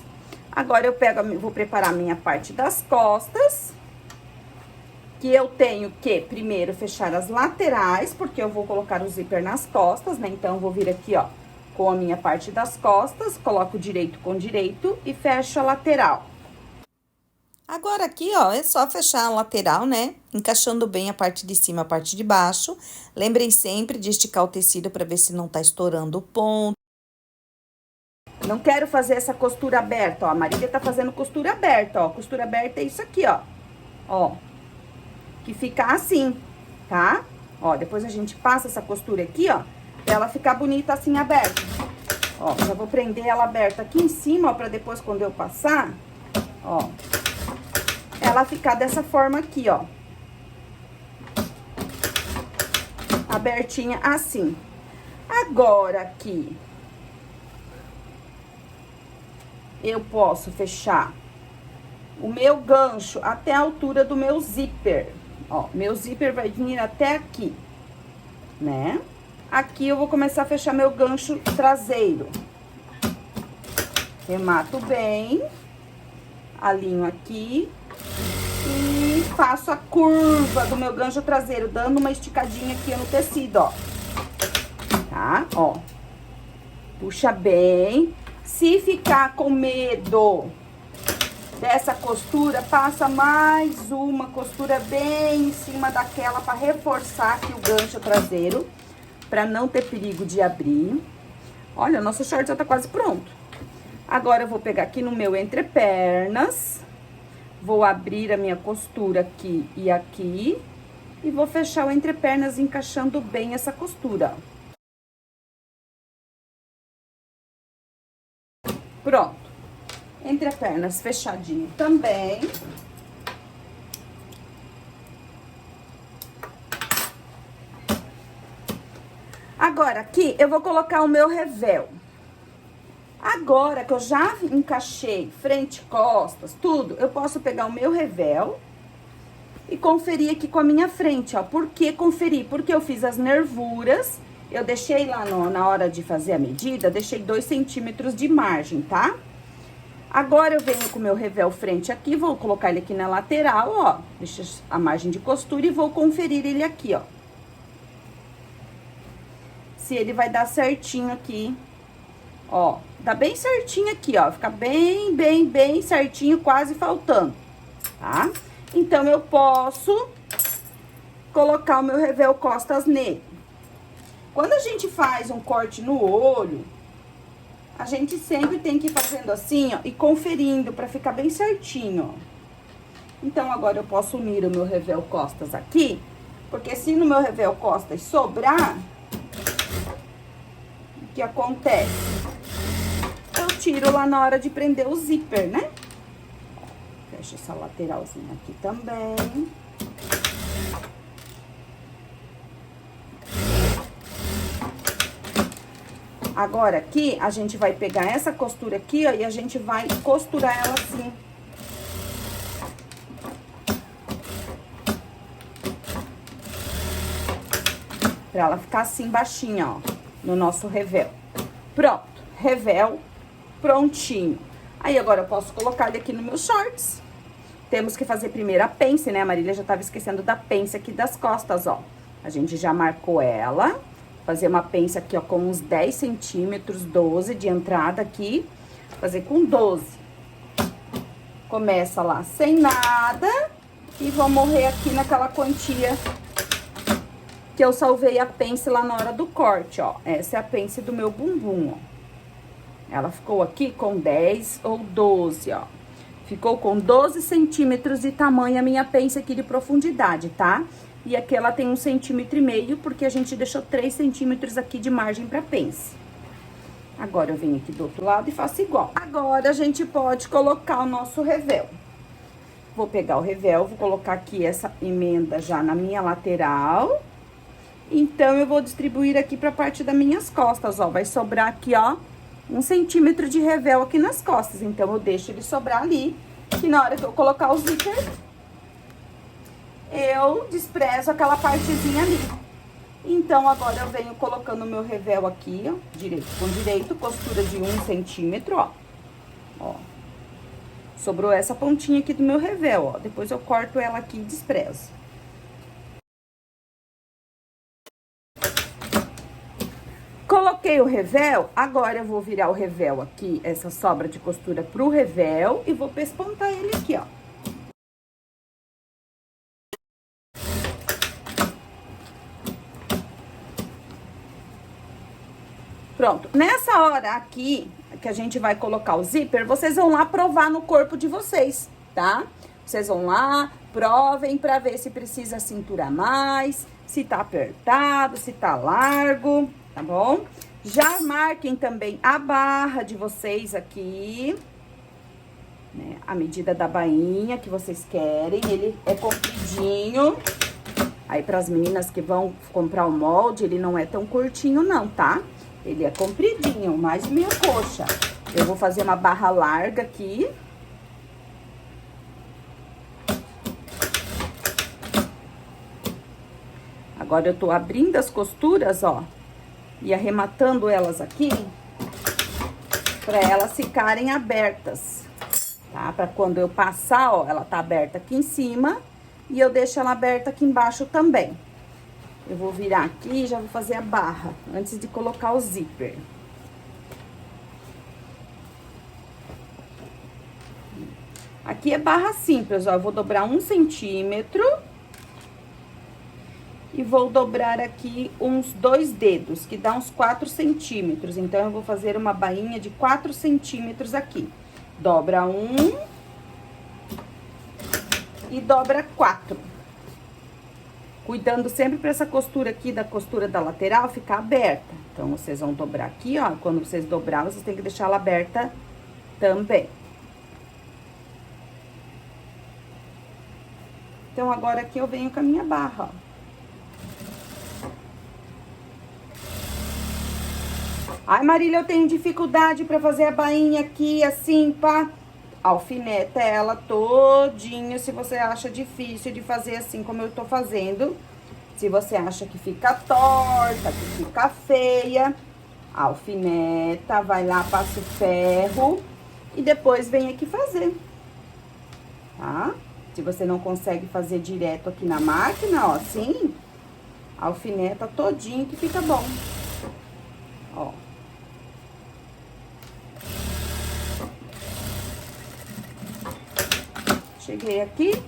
Agora, eu pego, vou preparar a minha parte das costas. Que eu tenho que, primeiro, fechar as laterais, porque eu vou colocar o zíper nas costas, né? Então, eu vou vir aqui, ó, com a minha parte das costas, coloco direito com direito e fecho a lateral. Agora aqui, ó, é só fechar a lateral, né? Encaixando bem a parte de cima, a parte de baixo. Lembrem sempre de esticar o tecido para ver se não tá estourando o ponto. Não quero fazer essa costura aberta, ó. A Marília tá fazendo costura aberta, ó. Costura aberta é isso aqui, ó. Ó. Que fica assim, tá? Ó, depois a gente passa essa costura aqui, ó, pra ela ficar bonita assim, aberta. Ó, já vou prender ela aberta aqui em cima, ó, pra depois, quando eu passar, ó, ela ficar dessa forma aqui, ó. Abertinha assim. Agora, aqui, eu posso fechar o meu gancho até a altura do meu zíper. Ó, meu zíper vai vir até aqui, né? Aqui eu vou começar a fechar meu gancho traseiro. Remato bem, alinho aqui e faço a curva do meu gancho traseiro, dando uma esticadinha aqui no tecido, ó. Tá? Ó. Puxa bem. Se ficar com medo dessa costura, passa mais uma costura bem em cima daquela para reforçar aqui o gancho traseiro, para não ter perigo de abrir. Olha, nosso short já tá quase pronto. Agora, eu vou pegar aqui no meu entrepernas, vou abrir a minha costura aqui e aqui, e vou fechar o entrepernas encaixando bem essa costura. Pronto. Entrepernas fechadinho também. Agora, aqui, eu vou colocar o meu revel. Agora que eu já encaixei frente, costas, tudo, eu posso pegar o meu revel e conferir aqui com a minha frente, ó. Por que conferir? Porque eu fiz as nervuras, eu deixei lá na hora de fazer a medida, deixei 2 centímetros de margem, tá? Agora, eu venho com o meu revel frente aqui, vou colocar ele aqui na lateral, ó. Deixa a margem de costura e vou conferir ele aqui, ó. Se ele vai dar certinho aqui, ó. Dá bem certinho aqui, ó. Fica bem, bem, bem certinho, quase faltando, tá? Então, eu posso colocar o meu revel costas nele. Quando a gente faz um corte no olho, a gente sempre tem que ir fazendo assim, ó, e conferindo pra ficar bem certinho, ó. Então, agora eu posso unir o meu revel costas aqui, porque se no meu revel costas sobrar, o que acontece? Eu tiro lá na hora de prender o zíper, né? Fecha essa lateralzinha aqui também. Agora, aqui, a gente vai pegar essa costura aqui, ó, e a gente vai costurar ela assim. Pra ela ficar assim, baixinha, ó, no nosso revel. Pronto, revel prontinho. Aí, agora eu posso colocar ele aqui nos meus shorts. Temos que fazer primeiro a pence, né? A Marília já tava esquecendo da pence aqui das costas, ó. A gente já marcou ela. Fazer uma pence aqui, ó, com uns 10 centímetros, 12 de entrada aqui. Fazer com 12. Começa lá sem nada. E vou morrer aqui naquela quantia que eu salvei a pence lá na hora do corte, ó. Essa é a pence do meu bumbum, ó. Ela ficou aqui com 10 ou 12, ó. Ficou com 12 centímetros de tamanho a minha pence aqui de profundidade, tá? E aqui ela tem 1,5 centímetro, porque a gente deixou 3 centímetros aqui de margem pra pence. Agora, eu venho aqui do outro lado e faço igual. Agora, a gente pode colocar o nosso revel. Vou pegar o revel, vou colocar aqui essa emenda já na minha lateral. Então, eu vou distribuir aqui pra parte das minhas costas, ó. Vai sobrar aqui, ó, 1 centímetro de revel aqui nas costas. Então, eu deixo ele sobrar ali, que na hora que eu colocar o zíper, eu desprezo aquela partezinha ali. Então, agora eu venho colocando o meu revel aqui, ó, direito com direito, costura de 1 centímetro, ó. Ó. Sobrou essa pontinha aqui do meu revel, ó. Depois eu corto ela aqui e desprezo. Coloquei o revel, agora eu vou virar o revel aqui, essa sobra de costura pro revel, e vou pespontar ele aqui, ó. Pronto, nessa hora aqui, que a gente vai colocar o zíper, vocês vão lá provar no corpo de vocês, tá? Vocês vão lá, provem pra ver se precisa cinturar mais, se tá apertado, se tá largo, tá bom? Já marquem também a barra de vocês aqui, né? A medida da bainha que vocês querem, ele é compridinho. Aí, pras meninas que vão comprar o molde, ele não é tão curtinho não, tá? Ele é compridinho, mais de meia coxa. Eu vou fazer uma barra larga aqui. Agora, eu tô abrindo as costuras, ó, e arrematando elas aqui, pra elas ficarem abertas, tá? Pra quando eu passar, ó, ela tá aberta aqui em cima e eu deixo ela aberta aqui embaixo também. Eu vou virar aqui e já vou fazer a barra, antes de colocar o zíper. Aqui é barra simples, ó, eu vou dobrar 1 centímetro. E vou dobrar aqui uns 2 dedos, que dá uns 4 centímetros. Então, eu vou fazer uma bainha de 4 centímetros aqui. Dobra 1 e dobra 4. Cuidando sempre pra essa costura aqui, da costura da lateral, ficar aberta. Então, vocês vão dobrar aqui, ó. Quando vocês dobrar, vocês têm que deixar ela aberta também. Então, agora aqui eu venho com a minha barra, ó. Ai, Marília, eu tenho dificuldade pra fazer a bainha aqui, assim, pá. Alfineta ela todinha, se você acha difícil de fazer assim como eu tô fazendo. Se você acha que fica torta, que fica feia, alfineta, vai lá, passa o ferro e depois vem aqui fazer, tá? Se você não consegue fazer direto aqui na máquina, ó, assim, alfineta todinho que fica bom, ó. Cheguei aqui,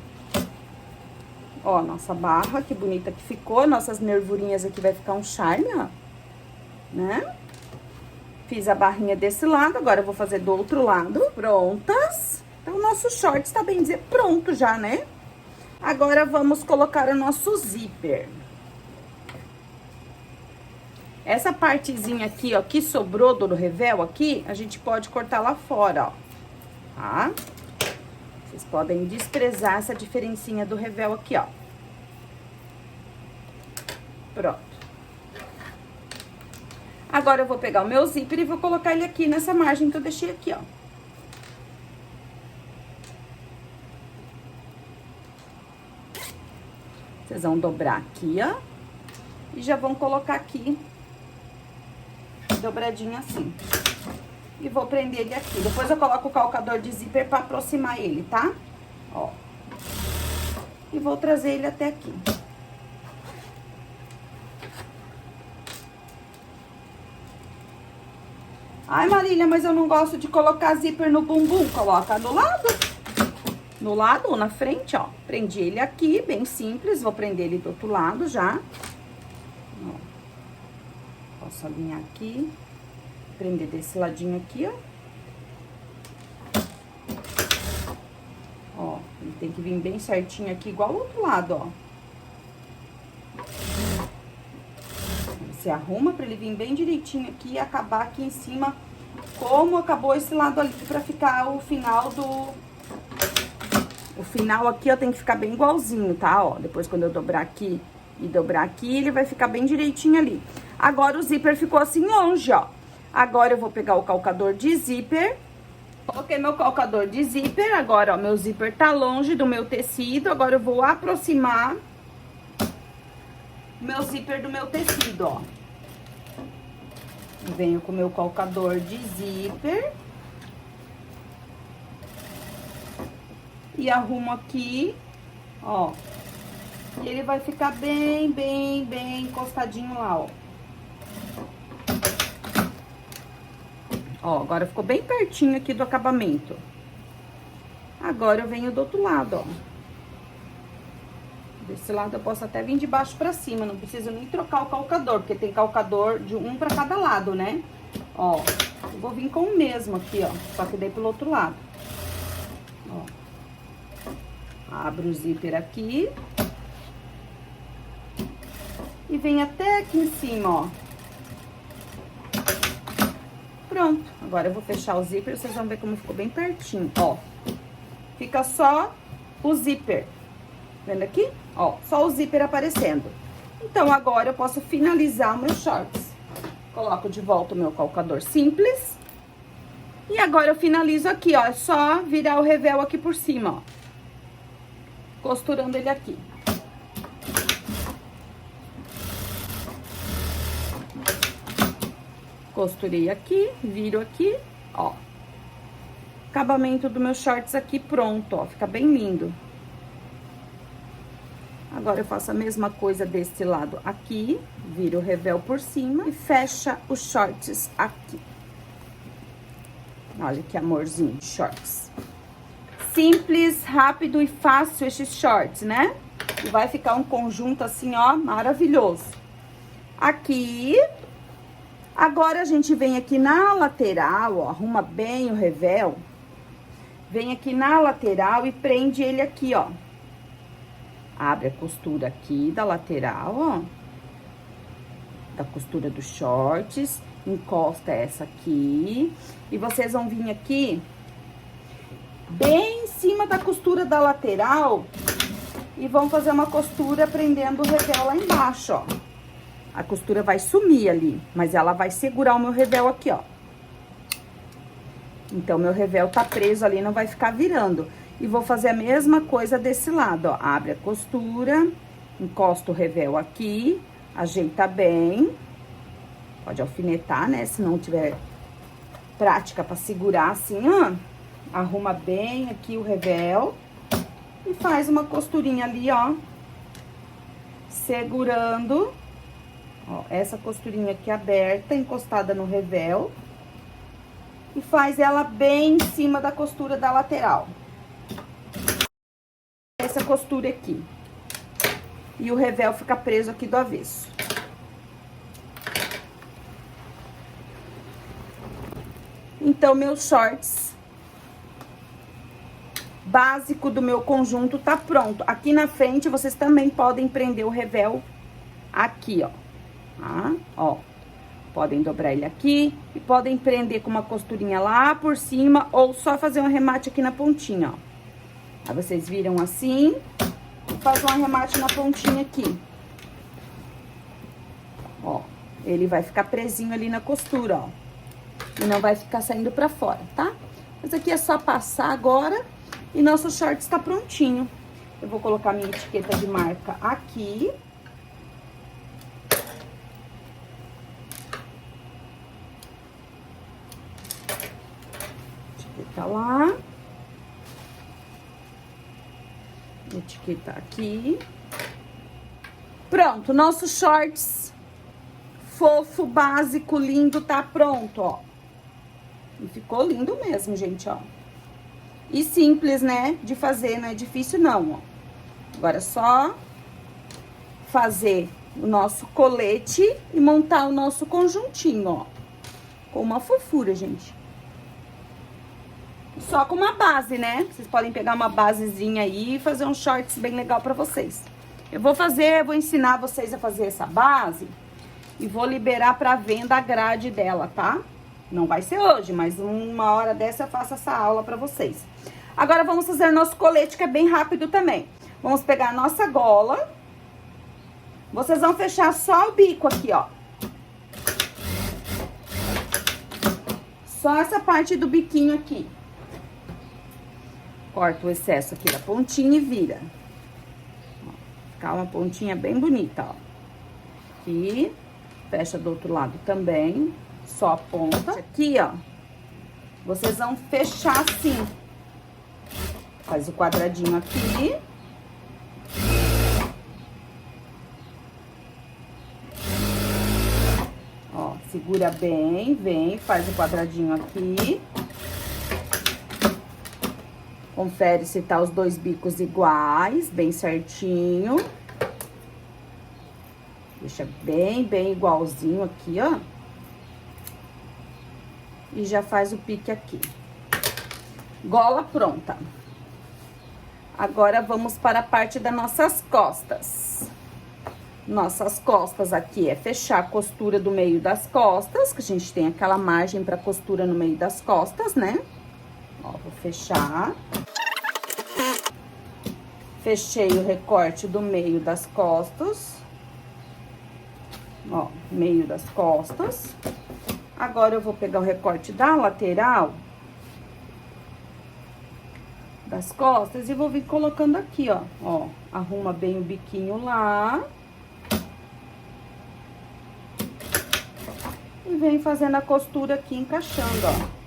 ó, nossa barra, que bonita que ficou, nossas nervurinhas aqui vai ficar um charme, ó, né? Fiz a barrinha desse lado, agora eu vou fazer do outro lado. Prontas. Então, o nosso short está bem dizer pronto já, né? Agora, vamos colocar o nosso zíper. Essa partezinha aqui, ó, que sobrou do revel aqui, a gente pode cortar lá fora, ó, tá? Vocês podem desprezar essa diferencinha do revel aqui, ó. Pronto. Agora eu vou pegar o meu zíper e vou colocar ele aqui nessa margem que eu deixei aqui, ó. Vocês vão dobrar aqui, ó. E já vão colocar aqui, dobradinho assim. E vou prender ele aqui. Depois eu coloco o calcador de zíper pra aproximar ele, tá? Ó. E vou trazer ele até aqui. Ai, Marília, mas eu não gosto de colocar zíper no bumbum. Coloca do lado. No lado ou na frente, ó. Prendi ele aqui, bem simples. Vou prender ele do outro lado já. Ó. Posso alinhar aqui. Prender desse ladinho aqui, ó. Ó, ele tem que vir bem certinho aqui, igual o outro lado, ó. Você arruma pra ele vir bem direitinho aqui e acabar aqui em cima, como acabou esse lado ali, pra ficar o final do... O final aqui, ó, tem que ficar bem igualzinho, tá? Ó, depois quando eu dobrar aqui e dobrar aqui, ele vai ficar bem direitinho ali. Agora o zíper ficou assim longe, ó. Agora eu vou pegar o calcador de zíper. Coloquei meu calcador de zíper, agora, ó, meu zíper tá longe do meu tecido. Agora eu vou aproximar meu zíper do meu tecido, ó. Venho com o meu calcador de zíper. E arrumo aqui, ó. E ele vai ficar bem encostadinho lá, ó. Ó, agora ficou bem pertinho aqui do acabamento. Agora eu venho do outro lado, ó. Desse lado eu posso até vir de baixo pra cima, não preciso nem trocar o calcador, porque tem calcador de um pra cada lado, né? Ó, eu vou vir com o mesmo aqui, ó, só que daí pelo outro lado. Ó. Abro o zíper aqui. E vem até aqui em cima, ó. Pronto. Agora eu vou fechar o zíper, vocês vão ver como ficou bem pertinho, ó. Fica só o zíper. Vendo aqui? Ó, só o zíper aparecendo. Então, agora eu posso finalizar meus shorts. Coloco de volta o meu calcador simples. E agora eu finalizo aqui, ó. É só virar o revel aqui por cima, ó. Costurando ele aqui. Costurei aqui, viro aqui, ó. Acabamento do meu shorts aqui pronto, ó. Fica bem lindo. Agora eu faço a mesma coisa desse lado aqui, viro o revel por cima e fecha os shorts aqui. Olha que amorzinho, shorts. Simples, rápido e fácil esses shorts, né? E vai ficar um conjunto assim, ó, maravilhoso. Aqui. Agora a gente vem aqui na lateral, ó, arruma bem o revel. Vem aqui na lateral e prende ele aqui, ó. Abre a costura aqui da lateral, ó. Da costura dos shorts. Encosta essa aqui. E vocês vão vir aqui bem em cima da costura da lateral. E vão fazer uma costura prendendo o revel lá embaixo, ó. A costura vai sumir ali, mas ela vai segurar o meu revel aqui, ó. Então, meu revel tá preso ali, não vai ficar virando. E vou fazer a mesma coisa desse lado, ó. Abre a costura, encosta o revel aqui, ajeita bem. Pode alfinetar, né? Se não tiver prática pra segurar assim, ó. Arruma bem aqui o revel. E faz uma costurinha ali, ó. Segurando. Ó, essa costurinha aqui aberta, encostada no revel. E faz ela bem em cima da costura da lateral. Essa costura aqui. E o revel fica preso aqui do avesso. Então, meus shorts básico do meu conjunto tá pronto. Aqui na frente, vocês também podem prender o revel aqui, ó. Tá? Ó. Podem dobrar ele aqui e podem prender com uma costurinha lá por cima ou só fazer um arremate aqui na pontinha, ó. Aí vocês viram assim e faz um arremate na pontinha aqui. Ó, Ele vai ficar presinho ali na costura, ó. E não vai ficar saindo pra fora, tá? Mas aqui é só passar agora e nosso short está prontinho. Eu vou colocar minha etiqueta de marca aqui. Etiqueta lá. Etiqueta aqui. Pronto, nosso shorts fofo, básico, lindo, tá pronto, ó. E ficou lindo mesmo, gente, ó. E simples, né, de fazer, não é difícil não, ó. Agora é só fazer o nosso colete e montar o nosso conjuntinho, ó. Com uma fofura, gente. Só com uma base, né? Vocês podem pegar uma basezinha aí e fazer um shorts bem legal pra vocês. Eu vou ensinar vocês a fazer essa base e vou liberar pra venda a grade dela, tá? Não vai ser hoje, mas uma hora dessa eu faço essa aula pra vocês. Agora vamos fazer nosso colete, que é bem rápido também. Vamos pegar a nossa gola. Vocês vão fechar só o bico aqui, ó. Só essa parte do biquinho aqui. Corta o excesso aqui da pontinha e vira. Ó, ficar uma pontinha bem bonita, ó. Aqui. Fecha do outro lado também. Só a ponta. Aqui, ó. Vocês vão fechar assim. Faz o quadradinho aqui. Ó, segura bem, vem, faz o quadradinho aqui. Confere se tá os dois bicos iguais, bem certinho. Deixa bem igualzinho aqui, ó. E já faz o pique aqui. Gola pronta. Agora, vamos para a parte das nossas costas. Nossas costas aqui é fechar a costura do meio das costas, que a gente tem aquela margem para costura no meio das costas, né? Ó, vou fechar. Fechei o recorte do meio das costas. Ó, meio das costas. Agora, eu vou pegar o recorte da lateral das costas e vou vir colocando aqui, ó. Ó, arruma bem o biquinho lá. E vem fazendo a costura aqui, encaixando, ó.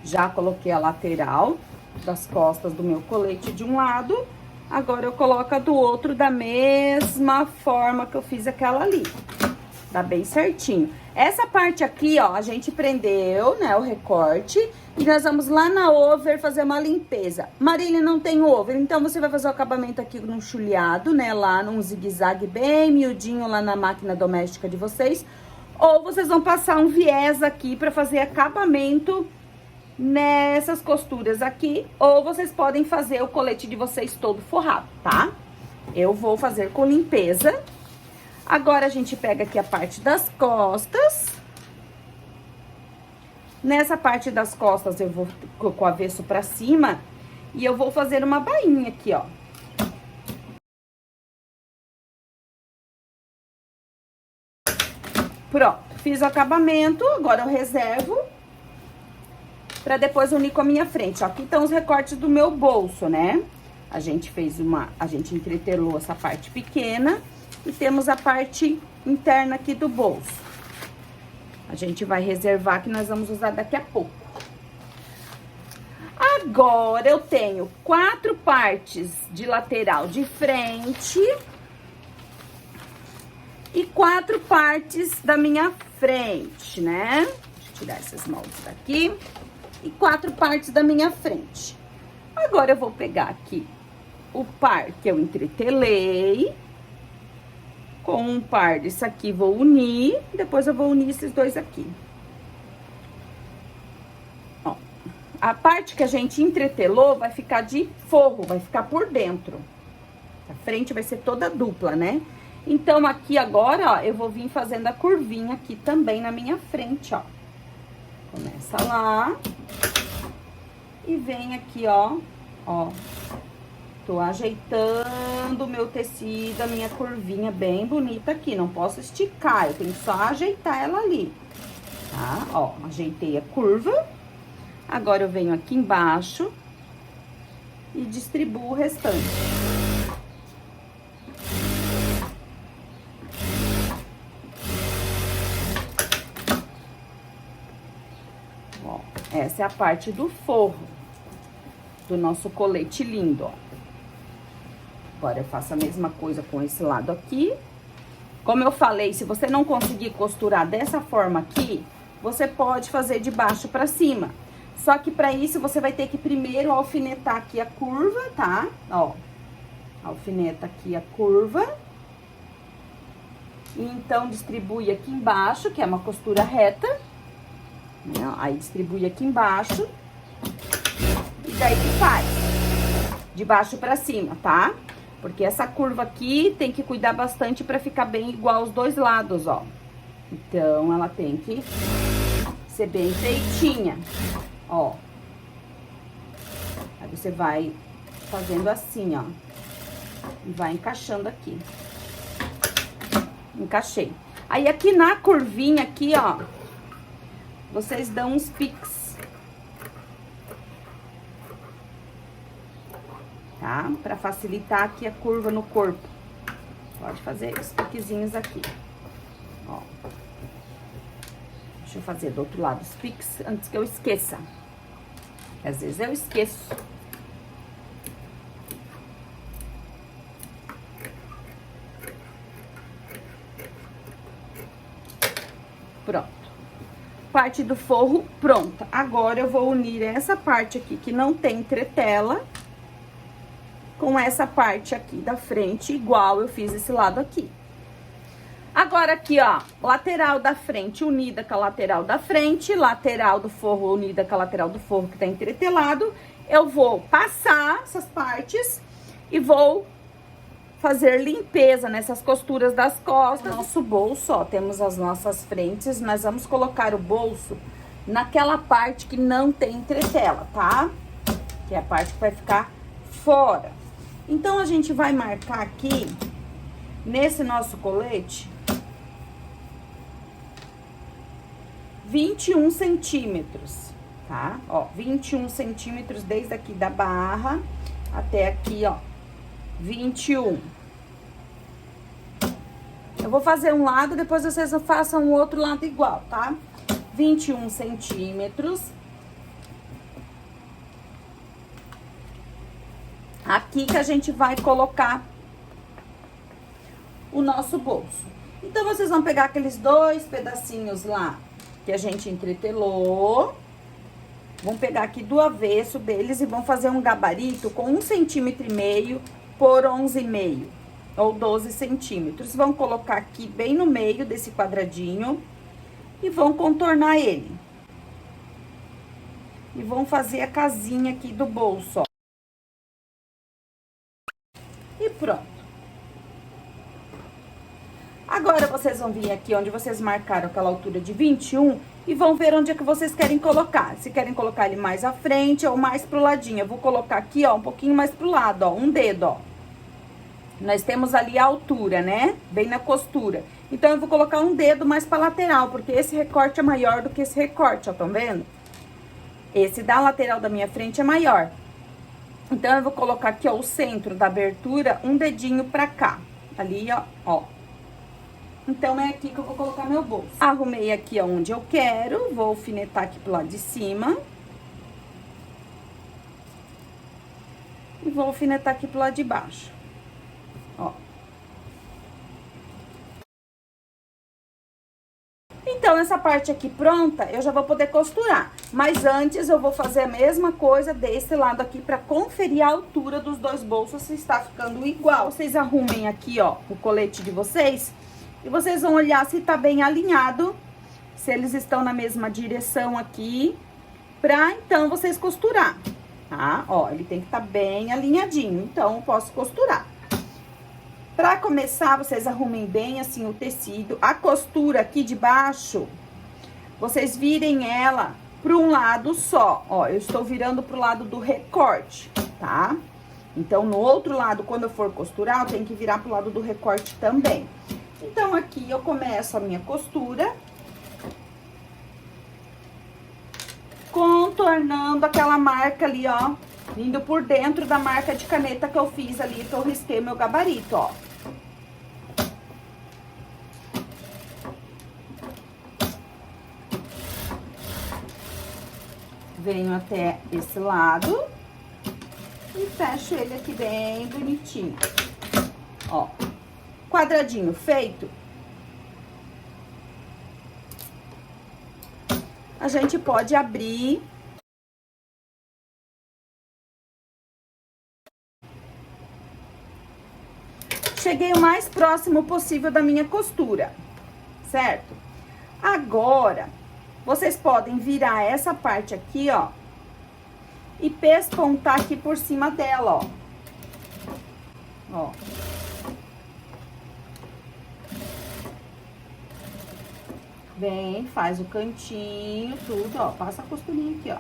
Já coloquei a lateral das costas do meu colete de um lado. Agora, eu coloco a do outro da mesma forma que eu fiz aquela ali. Dá bem certinho. Essa parte aqui, ó, a gente prendeu, né, o recorte. E nós vamos lá na over fazer uma limpeza. Marília, não tem over, então você vai fazer o acabamento aqui num chuleado, né, lá num zigue-zague bem miudinho lá na máquina doméstica de vocês. Ou vocês vão passar um viés aqui pra fazer acabamento nessas costuras aqui, ou vocês podem fazer o colete de vocês todo forrado, tá? Eu vou fazer com limpeza. Agora, a gente pega aqui a parte das costas. Nessa parte das costas, eu vou com o avesso pra cima e eu vou fazer uma bainha aqui, ó. Pronto, fiz o acabamento, agora eu reservo pra depois unir com a minha frente. Ó, aqui estão os recortes do meu bolso, né? A gente entretelou essa parte pequena e temos a parte interna aqui do bolso. A gente vai reservar que nós vamos usar daqui a pouco. Agora, eu tenho 4 partes de lateral de frente e 4 partes da minha frente, né? Deixa eu tirar esses moldes daqui. E 4 partes da minha frente. Agora, eu vou pegar aqui o par que eu entretelei. Com um par desse aqui, vou unir. Depois, eu vou unir esses dois aqui. Ó, a parte que a gente entretelou vai ficar de forro, vai ficar por dentro. A frente vai ser toda dupla, né? Então, aqui agora, ó, eu vou vir fazendo a curvinha aqui também na minha frente, ó. Começa lá. E vem aqui, ó. Tô ajeitando o meu tecido, a minha curvinha bem bonita aqui. Não posso esticar, eu tenho que só ajeitar ela ali. Tá? Ó, ajeitei a curva. Agora eu venho aqui embaixo e distribuo o restante. Ó, essa é a parte do forro do nosso colete lindo, ó. Agora eu faço a mesma coisa com esse lado aqui. Como eu falei, se você não conseguir costurar dessa forma aqui, você pode fazer de baixo pra cima. Só que pra isso, você vai ter que primeiro alfinetar aqui a curva, tá? Ó, alfineta aqui a curva. E então, distribui aqui embaixo, que é uma costura reta. Né? Aí, distribui aqui embaixo. E daí que faz de baixo pra cima, tá? Porque essa curva aqui tem que cuidar bastante pra ficar bem igual os dois lados, ó. Então, ela tem que ser bem feitinha, ó. Aí você vai fazendo assim, ó. E vai encaixando aqui. Encaixei. Aí, aqui na curvinha aqui, ó, vocês dão uns piques. Tá? Pra facilitar aqui a curva no corpo. Pode fazer os piquezinhos aqui. Ó. Deixa eu fazer do outro lado os piques antes que eu esqueça. Às vezes eu esqueço. Pronto. Parte do forro pronta. Agora eu vou unir essa parte aqui que não tem entretela com essa parte aqui da frente, igual eu fiz esse lado aqui. Agora aqui, ó, lateral da frente unida com a lateral da frente, lateral do forro unida com a lateral do forro que tá entretelado. Eu vou passar essas partes e vou fazer limpeza nessas costuras das costas. Nosso bolso, ó, temos as nossas frentes, nós vamos colocar o bolso naquela parte que não tem entretela, tá? Que é a parte que vai ficar fora. Então, a gente vai marcar aqui, nesse nosso colete, 21 centímetros, tá? Ó, 21 centímetros desde aqui da barra até aqui, ó, 21. Eu vou fazer um lado, depois vocês façam o outro lado igual, tá? 21 centímetros. Aqui que a gente vai colocar o nosso bolso. Então, vocês vão pegar aqueles dois pedacinhos lá que a gente entretelou. Vão pegar aqui do avesso deles e vão fazer um gabarito com 1,5 cm por 11,5 ou 12 centímetros. Vão colocar aqui bem no meio desse quadradinho e vão contornar ele. E vão fazer a casinha aqui do bolso, ó. E pronto. Agora, vocês vão vir aqui onde vocês marcaram aquela altura de 21 e vão ver onde é que vocês querem colocar. Se querem colocar ele mais à frente ou mais pro ladinho. Eu vou colocar aqui, ó, um pouquinho mais pro lado, ó, um dedo, ó. Nós temos ali a altura, né? Bem na costura. Então, eu vou colocar um dedo mais pra lateral, porque esse recorte é maior do que esse recorte, ó, estão vendo? Esse da lateral da minha frente é maior. Então, eu vou colocar aqui, ó, o centro da abertura, um dedinho pra cá. Ali, ó. Então, é aqui que eu vou colocar meu bolso. Arrumei aqui onde eu quero, vou alfinetar aqui pro lado de cima. E vou alfinetar aqui pro lado de baixo. Ó. Então, essa parte aqui pronta, eu já vou poder costurar. Mas antes, eu vou fazer a mesma coisa desse lado aqui pra conferir a altura dos dois bolsos, se está ficando igual. Vocês arrumem aqui, ó, o colete de vocês. E vocês vão olhar se tá bem alinhado, se eles estão na mesma direção aqui, pra então vocês costurar, tá? Ó, ele tem que estar bem alinhadinho, então eu posso costurar. Pra começar, vocês arrumem bem assim o tecido. A costura aqui de baixo, vocês virem ela para um lado só. Ó, eu estou virando pro lado do recorte, tá? Então, no outro lado, quando eu for costurar, eu tenho que virar pro lado do recorte também. Então, aqui eu começo a minha costura, contornando aquela marca ali, ó, indo por dentro da marca de caneta que eu fiz ali, que eu risquei meu gabarito, ó. Venho até esse lado e fecho ele aqui bem bonitinho. Ó, quadradinho feito. A gente pode abrir. Cheguei o mais próximo possível da minha costura, certo? Agora, vocês podem virar essa parte aqui, ó, e pespontar aqui por cima dela, ó. Ó. Vem, faz o cantinho, tudo, ó. Passa a costurinha aqui, ó.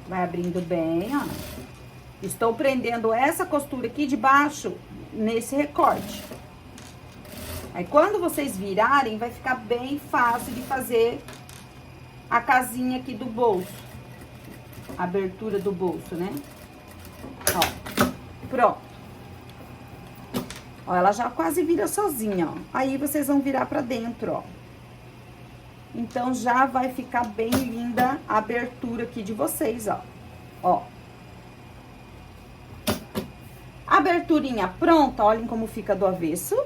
Vai abrindo bem, ó. Estou prendendo essa costura aqui de baixo nesse recorte. Aí, quando vocês virarem, vai ficar bem fácil de fazer a casinha aqui do bolso. A abertura do bolso, né? Ó, pronto. Ó, ela já quase vira sozinha, ó. Aí, vocês vão virar pra dentro, ó. Então, já vai ficar bem linda a abertura aqui de vocês, ó. Ó. Aberturinha pronta, olhem como fica do avesso.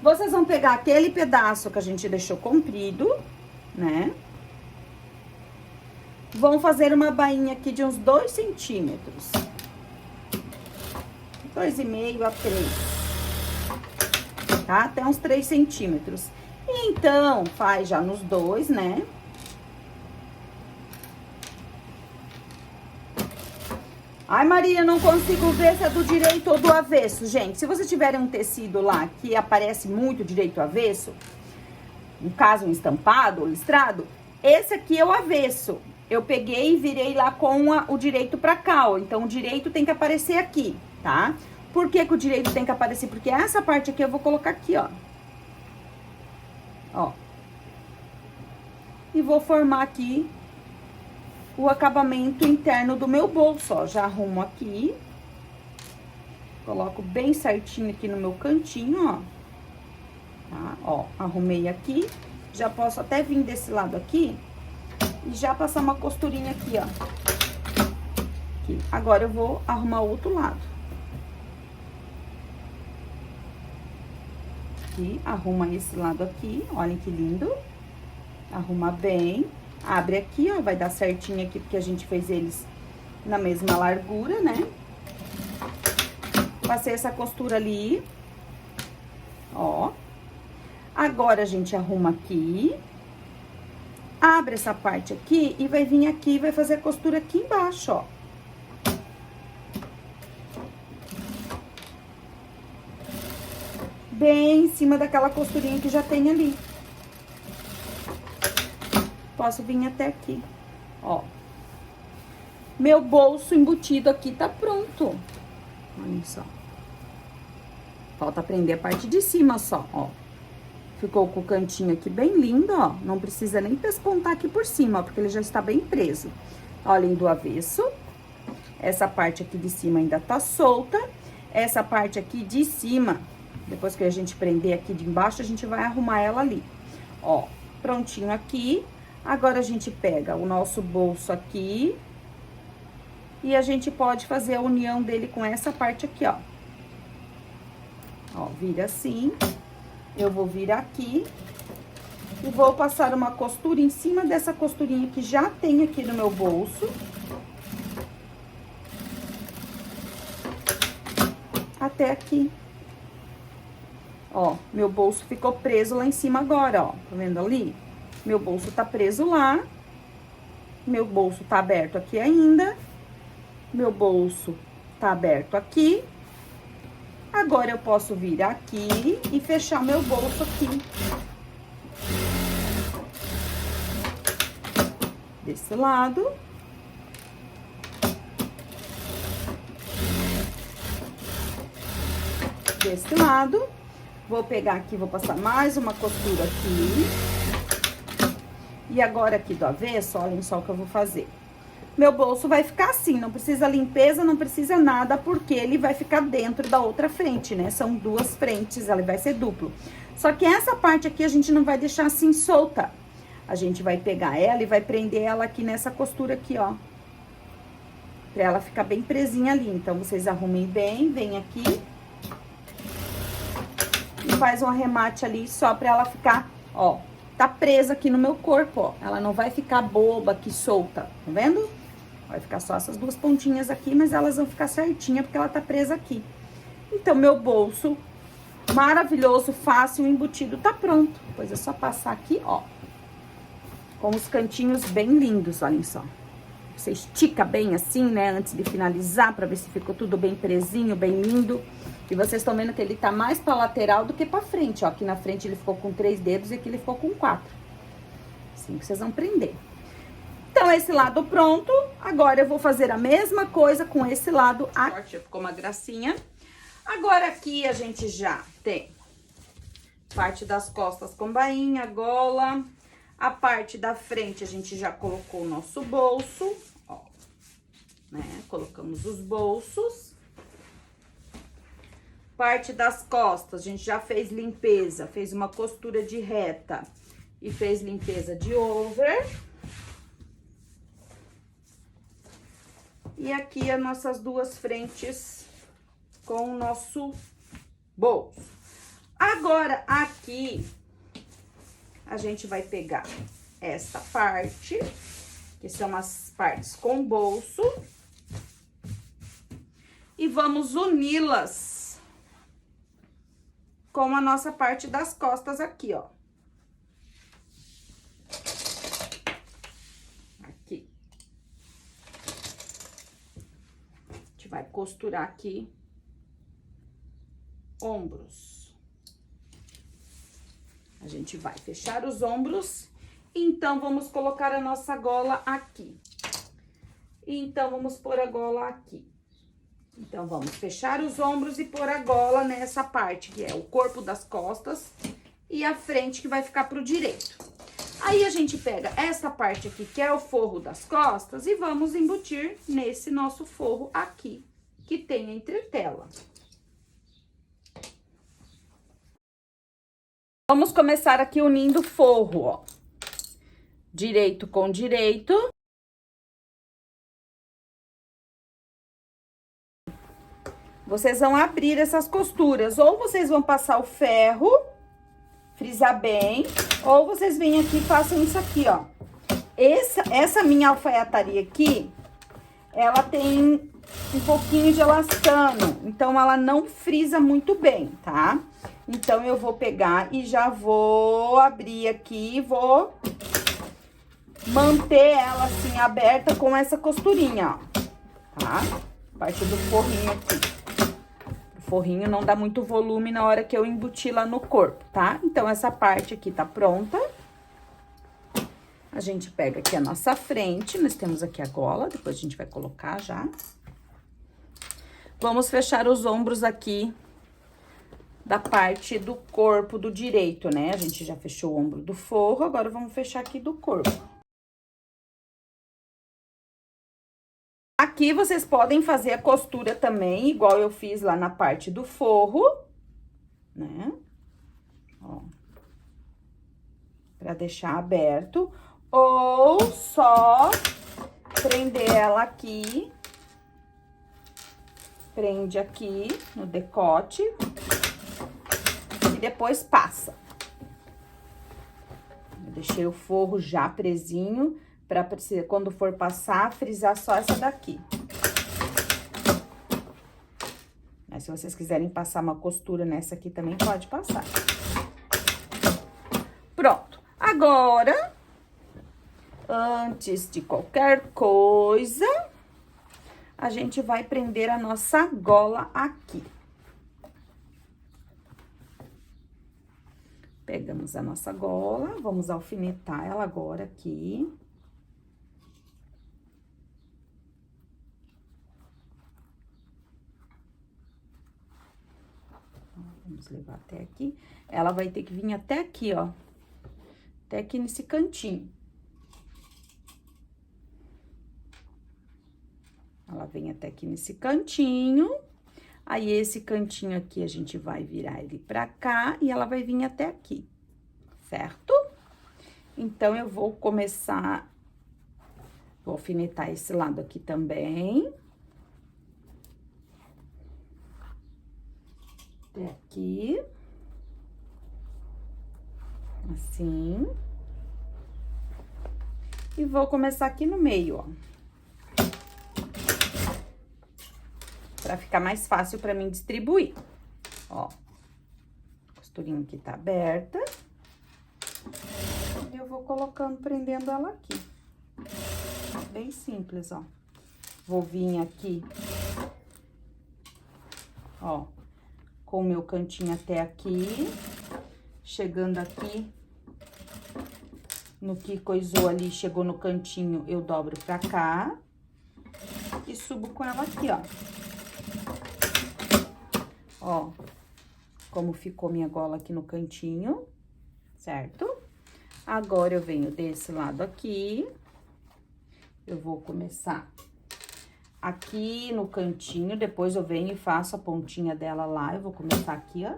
Vocês vão pegar aquele pedaço que a gente deixou comprido, né? Vão fazer uma bainha aqui de uns 2 centímetros. 2,5 a 3. Tá? Até uns 3 centímetros. Então, faz já nos dois, né? Ai, Maria, não consigo ver se é do direito ou do avesso. Gente, se vocês tiverem um tecido lá que aparece muito direito ou avesso, no caso um estampado ou listrado, esse aqui é o avesso. Eu peguei e virei lá com o direito pra cá, ó. Então, o direito tem que aparecer aqui, tá? Por que que o direito tem que aparecer? Porque essa parte aqui eu vou colocar aqui, ó. Ó. E vou formar aqui o acabamento interno do meu bolso, ó. Já arrumo aqui. Coloco bem certinho aqui no meu cantinho, ó. Tá? Ó, arrumei aqui. Já posso até vir desse lado aqui e já passar uma costurinha aqui, ó. Aqui. Agora, eu vou arrumar o outro lado. Aqui, arruma esse lado aqui, olhem que lindo. Arruma bem. Abre aqui, ó, vai dar certinho aqui, porque a gente fez eles na mesma largura, né? Passei essa costura ali, ó. Agora, a gente arruma aqui, abre essa parte aqui e vai vir aqui e vai fazer a costura aqui embaixo, ó. Bem em cima daquela costurinha que já tem ali. Posso vir até aqui, ó. Meu bolso embutido aqui tá pronto. Olha só. Falta prender a parte de cima só, ó. Ficou com o cantinho aqui bem lindo, ó. Não precisa nem pespontar aqui por cima, ó, porque ele já está bem preso. Olhem do avesso. Essa parte aqui de cima ainda tá solta. Essa parte aqui de cima, depois que a gente prender aqui de embaixo, a gente vai arrumar ela ali. Ó, prontinho aqui. Agora, a gente pega o nosso bolso aqui e a gente pode fazer a união dele com essa parte aqui, ó. Ó, vira assim. Eu vou vir aqui e vou passar uma costura em cima dessa costurinha que já tem aqui no meu bolso. Até aqui. Ó, meu bolso ficou preso lá em cima agora, ó. Tá vendo ali? Meu bolso tá preso lá. Meu bolso tá aberto aqui ainda. Meu bolso tá aberto aqui. Agora, eu posso vir aqui e fechar meu bolso aqui. desse lado. Desse lado. Vou pegar aqui, vou passar mais uma costura aqui. E agora aqui do avesso, olhem só o que eu vou fazer. Meu bolso vai ficar assim, não precisa limpeza, não precisa nada, porque ele vai ficar dentro da outra frente, né? São duas frentes, ele vai ser duplo. Só que essa parte aqui a gente não vai deixar assim solta. A gente vai pegar ela e vai prender ela aqui nessa costura aqui, ó. Pra ela ficar bem presinha ali. Então, vocês arrumem bem, vem aqui. E faz um arremate ali só pra ela ficar, ó, tá presa aqui no meu corpo, ó. Ela não vai ficar boba aqui, solta, tá vendo? Vai ficar só essas duas pontinhas aqui, mas elas vão ficar certinha porque ela tá presa aqui. Então, meu bolso maravilhoso, fácil, embutido, tá pronto. Depois é só passar aqui, ó. Com os cantinhos bem lindos, olhem só. Você estica bem assim, né, antes de finalizar, pra ver se ficou tudo bem presinho, bem lindo. E vocês estão vendo que ele tá mais pra lateral do que pra frente, ó. Aqui na frente ele ficou com 3 dedos e aqui ele ficou com 4. Assim que vocês vão prender. Então, esse lado pronto. Agora, eu vou fazer a mesma coisa com esse lado aqui. Ficou uma gracinha. Agora, aqui, a gente já tem parte das costas com bainha, gola. A parte da frente, a gente já colocou o nosso bolso, ó, né? Colocamos os bolsos. Parte das costas, a gente já fez limpeza, fez uma costura de reta e fez limpeza de over. E aqui as nossas duas frentes com o nosso bolso. Agora, aqui, a gente vai pegar essa parte, que são as partes com bolso, e vamos uni-las com a nossa parte das costas aqui, ó. Aqui. A gente vai costurar aqui ombros. A gente vai fechar os ombros, então vamos colocar a nossa gola aqui. Então, vamos pôr a gola aqui. Então, vamos fechar os ombros e pôr a gola nessa parte, que é o corpo das costas e a frente que vai ficar pro direito. Aí, a gente pega essa parte aqui, que é o forro das costas, e vamos embutir nesse nosso forro aqui, que tem a entretela. Vamos começar aqui unindo o forro, ó. Direito com direito. Vocês vão abrir essas costuras, ou vocês vão passar o ferro, frisar bem, ou vocês vêm aqui e façam isso aqui, ó. Essa minha alfaiataria aqui, ela tem um pouquinho de elastano, então ela não frisa muito bem, tá? Então, eu vou pegar e já vou abrir aqui e vou manter ela assim aberta com essa costurinha, ó, tá? A parte do forrinho aqui. O forrinho não dá muito volume na hora que eu embutir lá no corpo, tá? Então, essa parte aqui tá pronta. A gente pega aqui a nossa frente, nós temos aqui a gola, depois a gente vai colocar já. Vamos fechar os ombros aqui da parte do corpo do direito, né? A gente já fechou o ombro do forro, agora vamos fechar aqui do corpo. Aqui vocês podem fazer a costura também, igual eu fiz lá na parte do forro, né? Ó. Pra deixar aberto. Ou só prender ela aqui. Prende aqui no decote. E depois passa. Eu deixei o forro já presinho, pra quando for passar, frisar só essa daqui. Mas se vocês quiserem passar uma costura nessa aqui também, pode passar. Pronto. Agora, antes de qualquer coisa, a gente vai prender a nossa gola aqui. Pegamos a nossa gola, vamos alfinetar ela agora aqui. Vamos levar até aqui. Ela vai ter que vir até aqui, ó. Até aqui nesse cantinho. Ela vem até aqui nesse cantinho. Aí, esse cantinho aqui, a gente vai virar ele pra cá e ela vai vir até aqui, certo? Então, eu vou começar... Vou alfinetar esse lado aqui também. Até aqui. Assim. E vou começar aqui no meio, ó. Pra ficar mais fácil pra mim distribuir. Ó. A costurinha aqui tá aberta. E eu vou colocando, prendendo ela aqui. Bem simples, ó. Vou vir aqui, ó, com o meu cantinho até aqui. Chegando aqui, no que coisou ali, chegou no cantinho, eu dobro pra cá. E subo com ela aqui, ó. Ó, como ficou minha gola aqui no cantinho, certo? Agora, eu venho desse lado aqui. Eu vou começar aqui no cantinho, depois eu venho e faço a pontinha dela lá. Eu vou começar aqui, ó.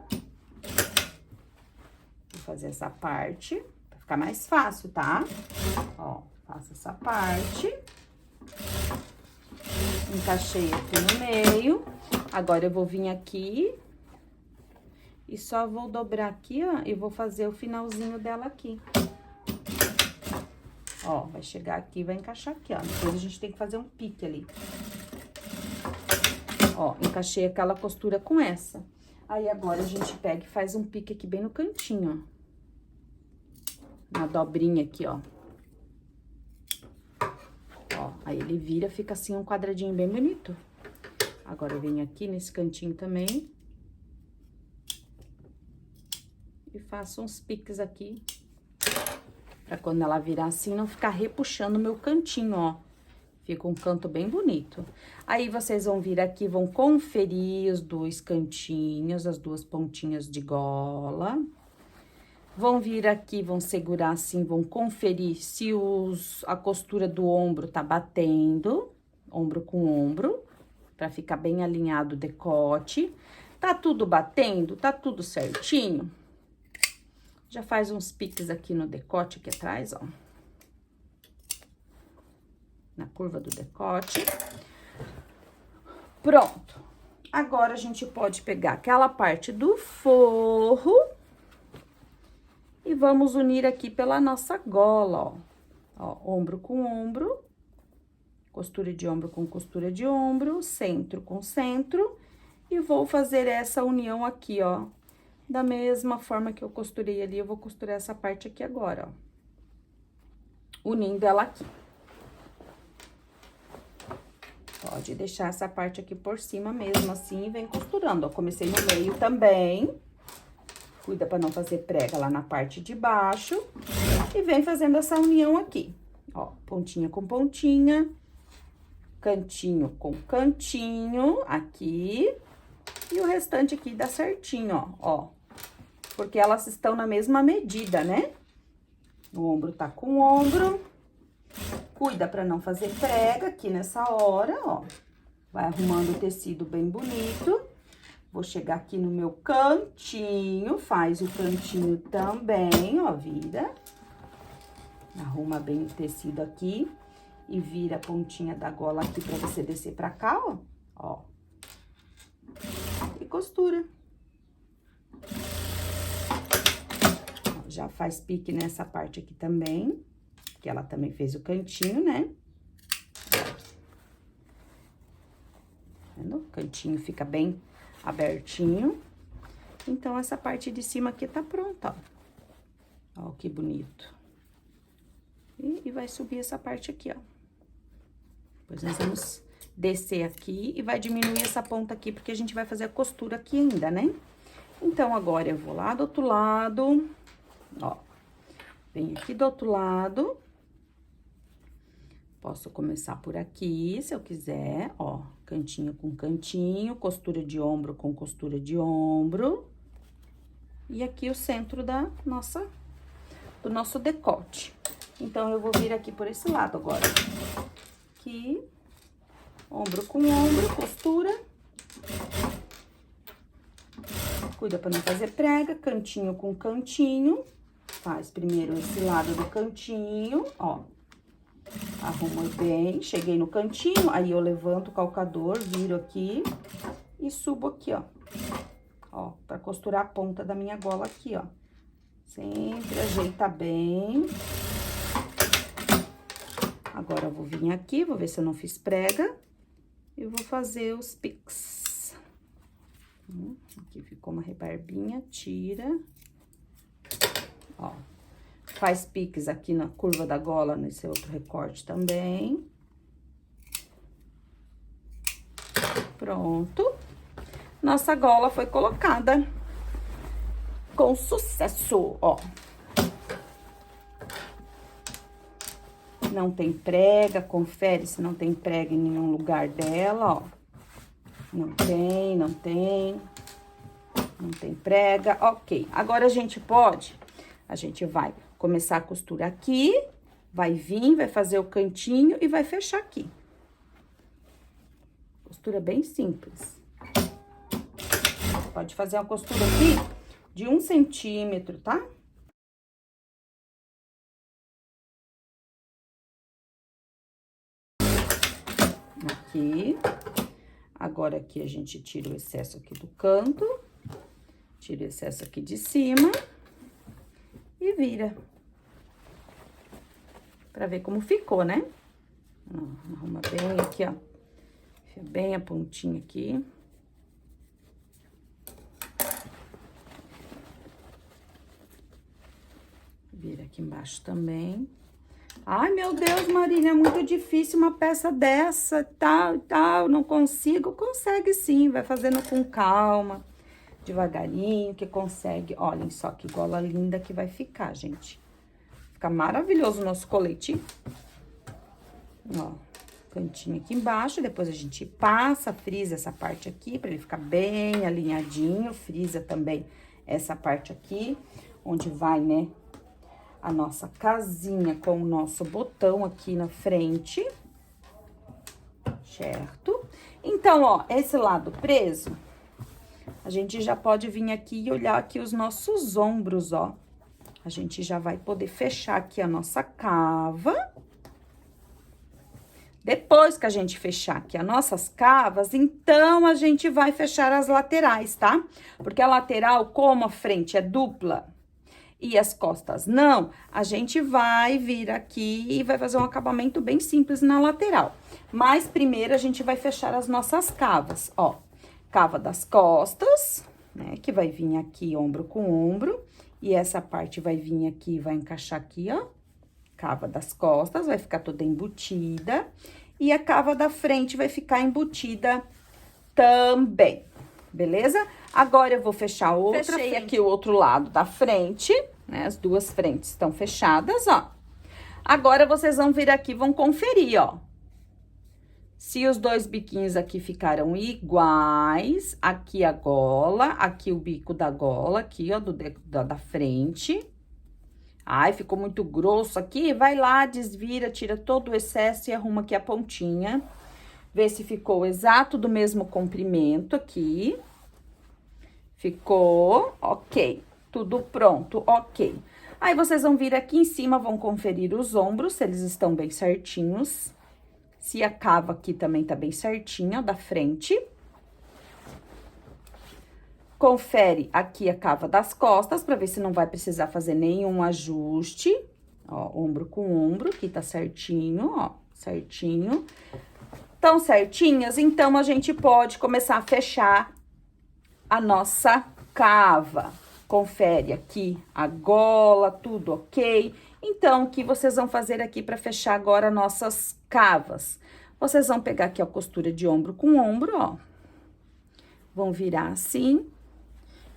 Vou fazer essa parte, pra ficar mais fácil, tá? Ó, faço essa parte. Encaixei aqui no meio. Agora, eu vou vir aqui e só vou dobrar aqui, ó, e vou fazer o finalzinho dela aqui. Ó, vai chegar aqui e vai encaixar aqui, ó. Depois a gente tem que fazer um pique ali. Ó, encaixei aquela costura com essa. Aí, agora, a gente pega e faz um pique aqui bem no cantinho, ó. Na dobrinha aqui, ó. Ó, aí ele vira, fica assim um quadradinho bem bonito. Agora, eu venho aqui nesse cantinho também. E faço uns piques aqui. Pra quando ela virar assim, não ficar repuxando o meu cantinho, ó. Fica um canto bem bonito. Aí, vocês vão vir aqui, vão conferir os dois cantinhos, as duas pontinhas de gola. Vão vir aqui, vão segurar assim, vão conferir se a costura do ombro tá batendo, ombro com ombro, pra ficar bem alinhado o decote. Tá tudo batendo? Tá tudo certinho? Já faz uns piques aqui no decote aqui atrás, ó. Na curva do decote. Pronto. Agora, a gente pode pegar aquela parte do forro e vamos unir aqui pela nossa gola, ó. Ó, ombro com ombro, costura de ombro com costura de ombro, centro com centro. E vou fazer essa união aqui, ó. Da mesma forma que eu costurei ali, eu vou costurar essa parte aqui agora, ó. Unindo ela aqui. Pode deixar essa parte aqui por cima mesmo, assim, e vem costurando, ó. Comecei no meio também. Cuida pra não fazer prega lá na parte de baixo. E vem fazendo essa união aqui, ó. Pontinha com pontinha. Cantinho com cantinho, aqui. E o restante aqui dá certinho, ó. Porque elas estão na mesma medida, né? O ombro tá com o ombro. Cuida pra não fazer prega aqui nessa hora, ó. Vai arrumando o tecido bem bonito. Vou chegar aqui no meu cantinho, faz o cantinho também, ó, vira. Arruma bem o tecido aqui e vira a pontinha da gola aqui pra você descer pra cá, ó. Ó. E costura. Já faz pique nessa parte aqui também, que ela também fez o cantinho, né? Vendo? O cantinho fica bem abertinho. Então, essa parte de cima aqui tá pronta, ó. Ó, que bonito. E vai subir essa parte aqui, ó. Depois nós vamos descer aqui e vai diminuir essa ponta aqui, porque a gente vai fazer a costura aqui ainda, né? Então, agora eu vou lá do outro lado, ó. Venho aqui do outro lado. Posso começar por aqui, se eu quiser, ó. Cantinho com cantinho, costura de ombro com costura de ombro. e aqui o centro do nosso decote. Então, eu vou vir aqui por esse lado agora. Aqui, ombro com ombro, costura. Cuida pra não fazer prega, cantinho com cantinho. Faz primeiro esse lado do cantinho, ó. Arrumo bem, cheguei no cantinho, aí eu levanto o calcador, viro aqui e subo aqui, ó. Ó, pra costurar a ponta da minha gola aqui, ó. Sempre ajeita bem. Agora, eu vou vir aqui, vou ver se eu não fiz prega. E vou fazer os piques. Aqui ficou uma rebarbinha, tira. Ó. Faz piques aqui na curva da gola, nesse outro recorte também. Pronto. Nossa gola foi colocada com sucesso, ó. Não tem prega, confere se não tem prega em nenhum lugar dela, ó. Não tem, não tem. Não tem prega, ok. Agora, a gente vai começar a costura aqui, vai vir, vai fazer o cantinho e vai fechar aqui. Costura bem simples. Pode fazer uma costura aqui de 1 centímetro, tá? Aqui. Agora, aqui a gente tira o excesso aqui do canto, tira o excesso aqui de cima e vira. Pra ver como ficou, né? Arruma bem aqui, ó. Fica bem a pontinha aqui. Vira aqui embaixo também. Ai, meu Deus, Marília, é muito difícil uma peça dessa, tal, não consigo. Consegue sim, vai fazendo com calma, devagarinho, que consegue. Olhem só que gola linda que vai ficar, gente. Fica maravilhoso o nosso colete. Ó, cantinho aqui embaixo, depois a gente passa, frisa essa parte aqui, pra ele ficar bem alinhadinho. Frisa também essa parte aqui, onde vai, né, a nossa casinha com o nosso botão aqui na frente, certo? Então, ó, esse lado preso, a gente já pode vir aqui e olhar aqui os nossos ombros, ó. A gente já vai poder fechar aqui a nossa cava. Depois que a gente fechar aqui as nossas cavas, então, a gente vai fechar as laterais, tá? Porque a lateral, como a frente é dupla e as costas não, a gente vai vir aqui e vai fazer um acabamento bem simples na lateral. Mas primeiro a gente vai fechar as nossas cavas, ó. Cava das costas, né, que vai vir aqui ombro com ombro, e essa parte vai vir aqui, vai encaixar aqui, ó. Cava das costas, vai ficar toda embutida, e a cava da frente vai ficar embutida também, beleza? Agora, eu vou fechar outra frente. Fechei aqui o outro lado da frente, né? As duas frentes estão fechadas, ó. Agora, vocês vão vir aqui e vão conferir, ó. Se os dois biquinhos aqui ficaram iguais, aqui a gola, aqui o bico da gola, aqui, ó, da frente. Ai, ficou muito grosso aqui, vai lá, desvira, tira todo o excesso e arruma aqui a pontinha. Vê se ficou exato do mesmo comprimento aqui. Ficou, ok. Tudo pronto, ok. Aí, vocês vão vir aqui em cima, vão conferir os ombros, se eles estão bem certinhos. Se a cava aqui também tá bem certinha, ó, da frente. Confere aqui a cava das costas, pra ver se não vai precisar fazer nenhum ajuste. Ó, ombro com ombro, aqui tá certinho, ó, certinho. Tão certinhas, então, a gente pode começar a fechar a nossa cava. Confere aqui a gola, tudo ok? Então, o que vocês vão fazer aqui para fechar agora nossas cavas? Vocês vão pegar aqui a costura de ombro com ombro, ó. Vão virar assim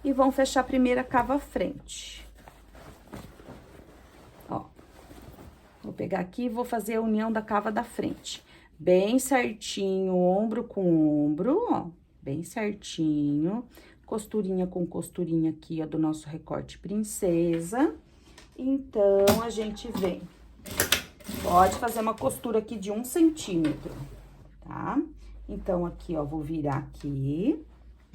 e vão fechar a primeira cava à frente. Ó. Vou pegar aqui e vou fazer a união da cava da frente. Bem certinho, ombro com ombro, ó. Bem certinho. costurinha com costurinha aqui, ó, do nosso recorte princesa. Então, a gente vem. Pode fazer uma costura aqui de 1 centímetro, tá? Então, aqui, ó, vou virar aqui.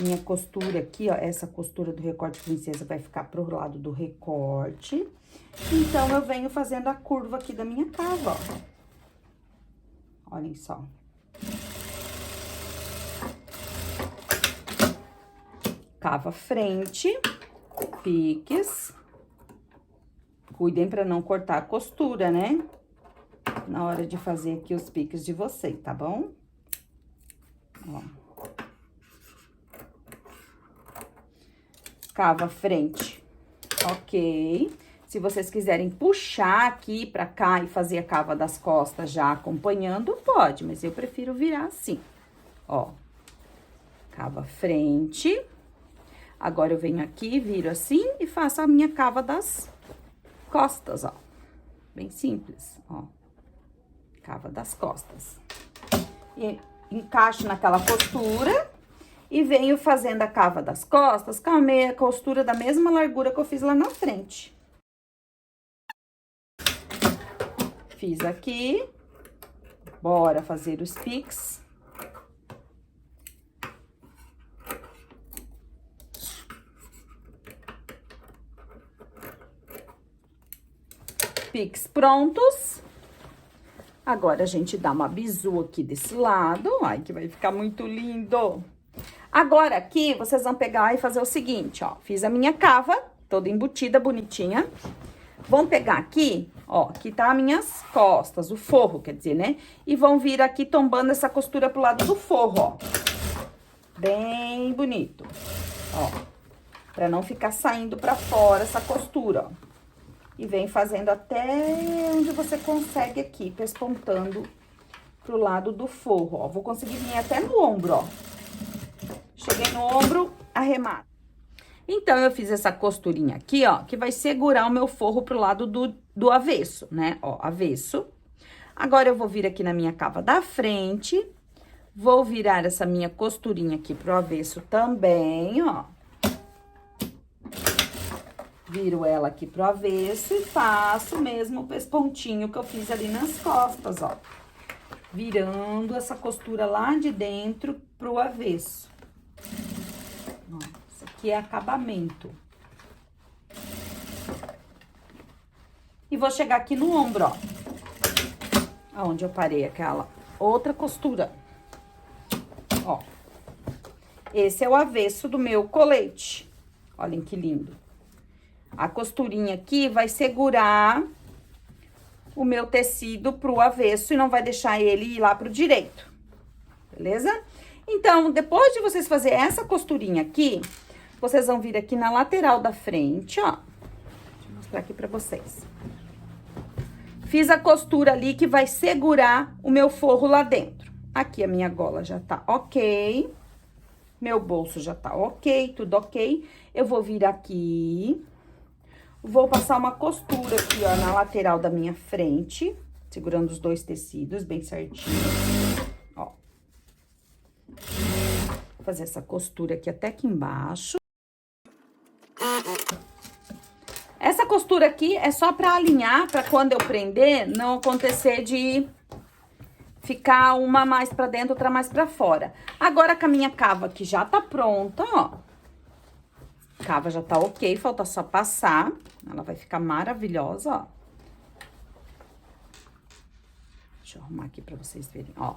Minha costura aqui, ó, essa costura do recorte princesa vai ficar pro lado do recorte. Então, eu venho fazendo a curva aqui da minha cava, ó. Olhem só. Cava frente, piques. Cuidem pra não cortar a costura, né? Na hora de fazer aqui os piques de vocês, tá bom? Ó. Cava frente, ok. Se vocês quiserem puxar aqui pra cá e fazer a cava das costas já acompanhando, pode, mas eu prefiro virar assim, ó. Cava frente. Agora, eu venho aqui, viro assim e faço a minha cava das costas, ó. Bem simples, ó. Cava das costas. E encaixo naquela costura e venho fazendo a cava das costas com a meia costura da mesma largura que eu fiz lá na frente. Fiz aqui. Bora fazer os piques. Piques prontos. Agora, a gente dá uma bizu aqui desse lado. Ai, que vai ficar muito lindo. Agora, aqui, vocês vão pegar e fazer o seguinte, ó. Fiz a minha cava, toda embutida, bonitinha. Vão pegar aqui, ó, aqui tá as minhas costas, o forro, quer dizer, né? E vão vir aqui tombando essa costura pro lado do forro, ó. Bem bonito, ó. Pra não ficar saindo pra fora essa costura, ó. E vem fazendo até onde você consegue aqui, pespontando pro lado do forro, ó. Vou conseguir vir até no ombro, ó. Cheguei no ombro, arremato. Então, eu fiz essa costurinha aqui, ó, que vai segurar o meu forro pro lado do avesso, né? Ó, avesso. Agora, eu vou vir aqui na minha cava da frente. Vou virar essa minha costurinha aqui pro avesso também, ó. Viro ela aqui pro avesso e faço mesmo o pespontinho que eu fiz ali nas costas, ó. Virando essa costura lá de dentro pro avesso. Ó, isso aqui é acabamento. E vou chegar aqui no ombro, ó. Aonde eu parei aquela outra costura. Ó. Esse é o avesso do meu colete. Olhem que lindo. A costurinha aqui vai segurar o meu tecido pro avesso e não vai deixar ele ir lá pro direito, beleza? Então, depois de vocês fazerem essa costurinha aqui, vocês vão vir aqui na lateral da frente, ó. Deixa eu mostrar aqui pra vocês. Fiz a costura ali que vai segurar o meu forro lá dentro. Aqui a minha gola já tá ok. Meu bolso já tá ok, tudo ok. Eu vou vir aqui... Vou passar uma costura aqui, ó, na lateral da minha frente, segurando os dois tecidos bem certinho, ó. Vou fazer essa costura aqui até aqui embaixo. Essa costura aqui é só pra alinhar, pra quando eu prender, não acontecer de ficar uma mais pra dentro, outra mais pra fora. Agora, com a minha cava aqui já tá pronta, ó. Cava já tá ok, falta só passar. Ela vai ficar maravilhosa, ó. Deixa eu arrumar aqui pra vocês verem, ó.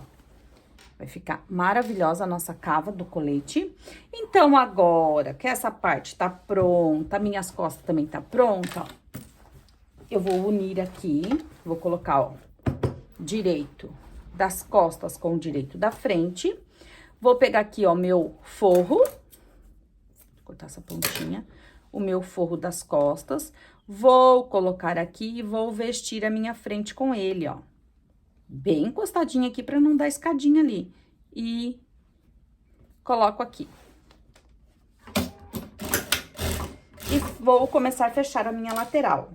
Vai ficar maravilhosa a nossa cava do colete. Então, agora que essa parte tá pronta, minhas costas também tá pronta, ó. Eu vou unir aqui, vou colocar, ó, direito das costas com o direito da frente. Vou pegar aqui, ó, meu forro. Cortar essa pontinha, o meu forro das costas, vou colocar aqui e vou vestir a minha frente com ele, ó. Bem encostadinha aqui pra não dar escadinha ali. E coloco aqui. E vou começar a fechar a minha lateral.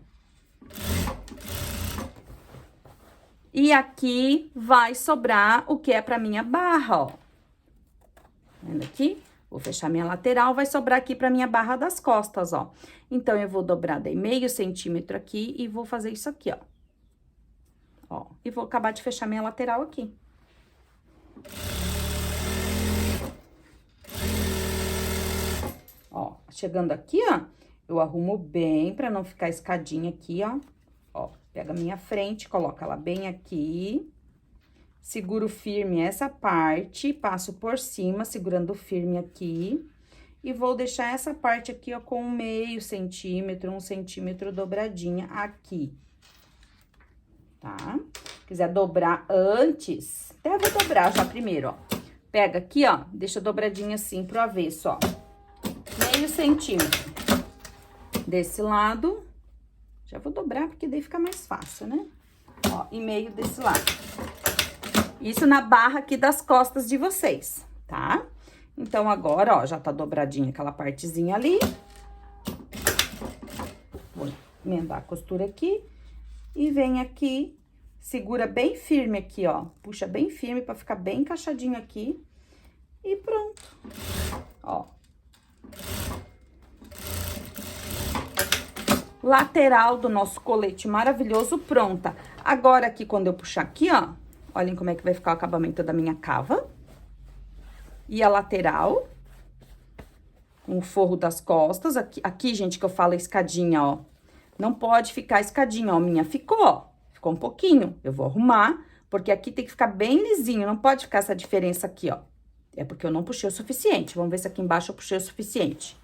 E aqui vai sobrar o que é pra minha barra, ó. Vendo aqui? Vou fechar minha lateral, vai sobrar aqui pra minha barra das costas, ó. Então, eu vou dobrar daí meio centímetro aqui e vou fazer isso aqui, ó. Ó, e vou acabar de fechar minha lateral aqui. Ó, chegando aqui, ó, eu arrumo bem pra não ficar escadinha aqui, ó. Ó, pega a minha frente, coloca ela bem aqui. Seguro firme essa parte, passo por cima, segurando firme aqui. E vou deixar essa parte aqui, ó, com meio centímetro, 1 centímetro dobradinha aqui. Tá? Quiser dobrar antes, até vou dobrar já primeiro, ó. Pega aqui, ó, deixa dobradinha assim pro avesso, ó. Meio centímetro. Desse lado, já vou dobrar, porque daí fica mais fácil, né? Ó, e meio desse lado. Isso na barra aqui das costas de vocês, tá? Então, agora, ó, já tá dobradinha aquela partezinha ali. Vou emendar a costura aqui. E vem aqui, segura bem firme aqui, ó. Puxa bem firme pra ficar bem encaixadinho aqui. E pronto. Ó. Lateral do nosso colete maravilhoso pronta. Agora aqui, quando eu puxar aqui, ó. Olhem como é que vai ficar o acabamento da minha cava. E a lateral. Com o forro das costas. Aqui, gente, que eu falo escadinha, ó. Não pode ficar escadinha, ó. Minha ficou, ó. Ficou um pouquinho. Eu vou arrumar, porque aqui tem que ficar bem lisinho. Não pode ficar essa diferença aqui, ó. É porque eu não puxei o suficiente. Vamos ver se aqui embaixo eu puxei o suficiente.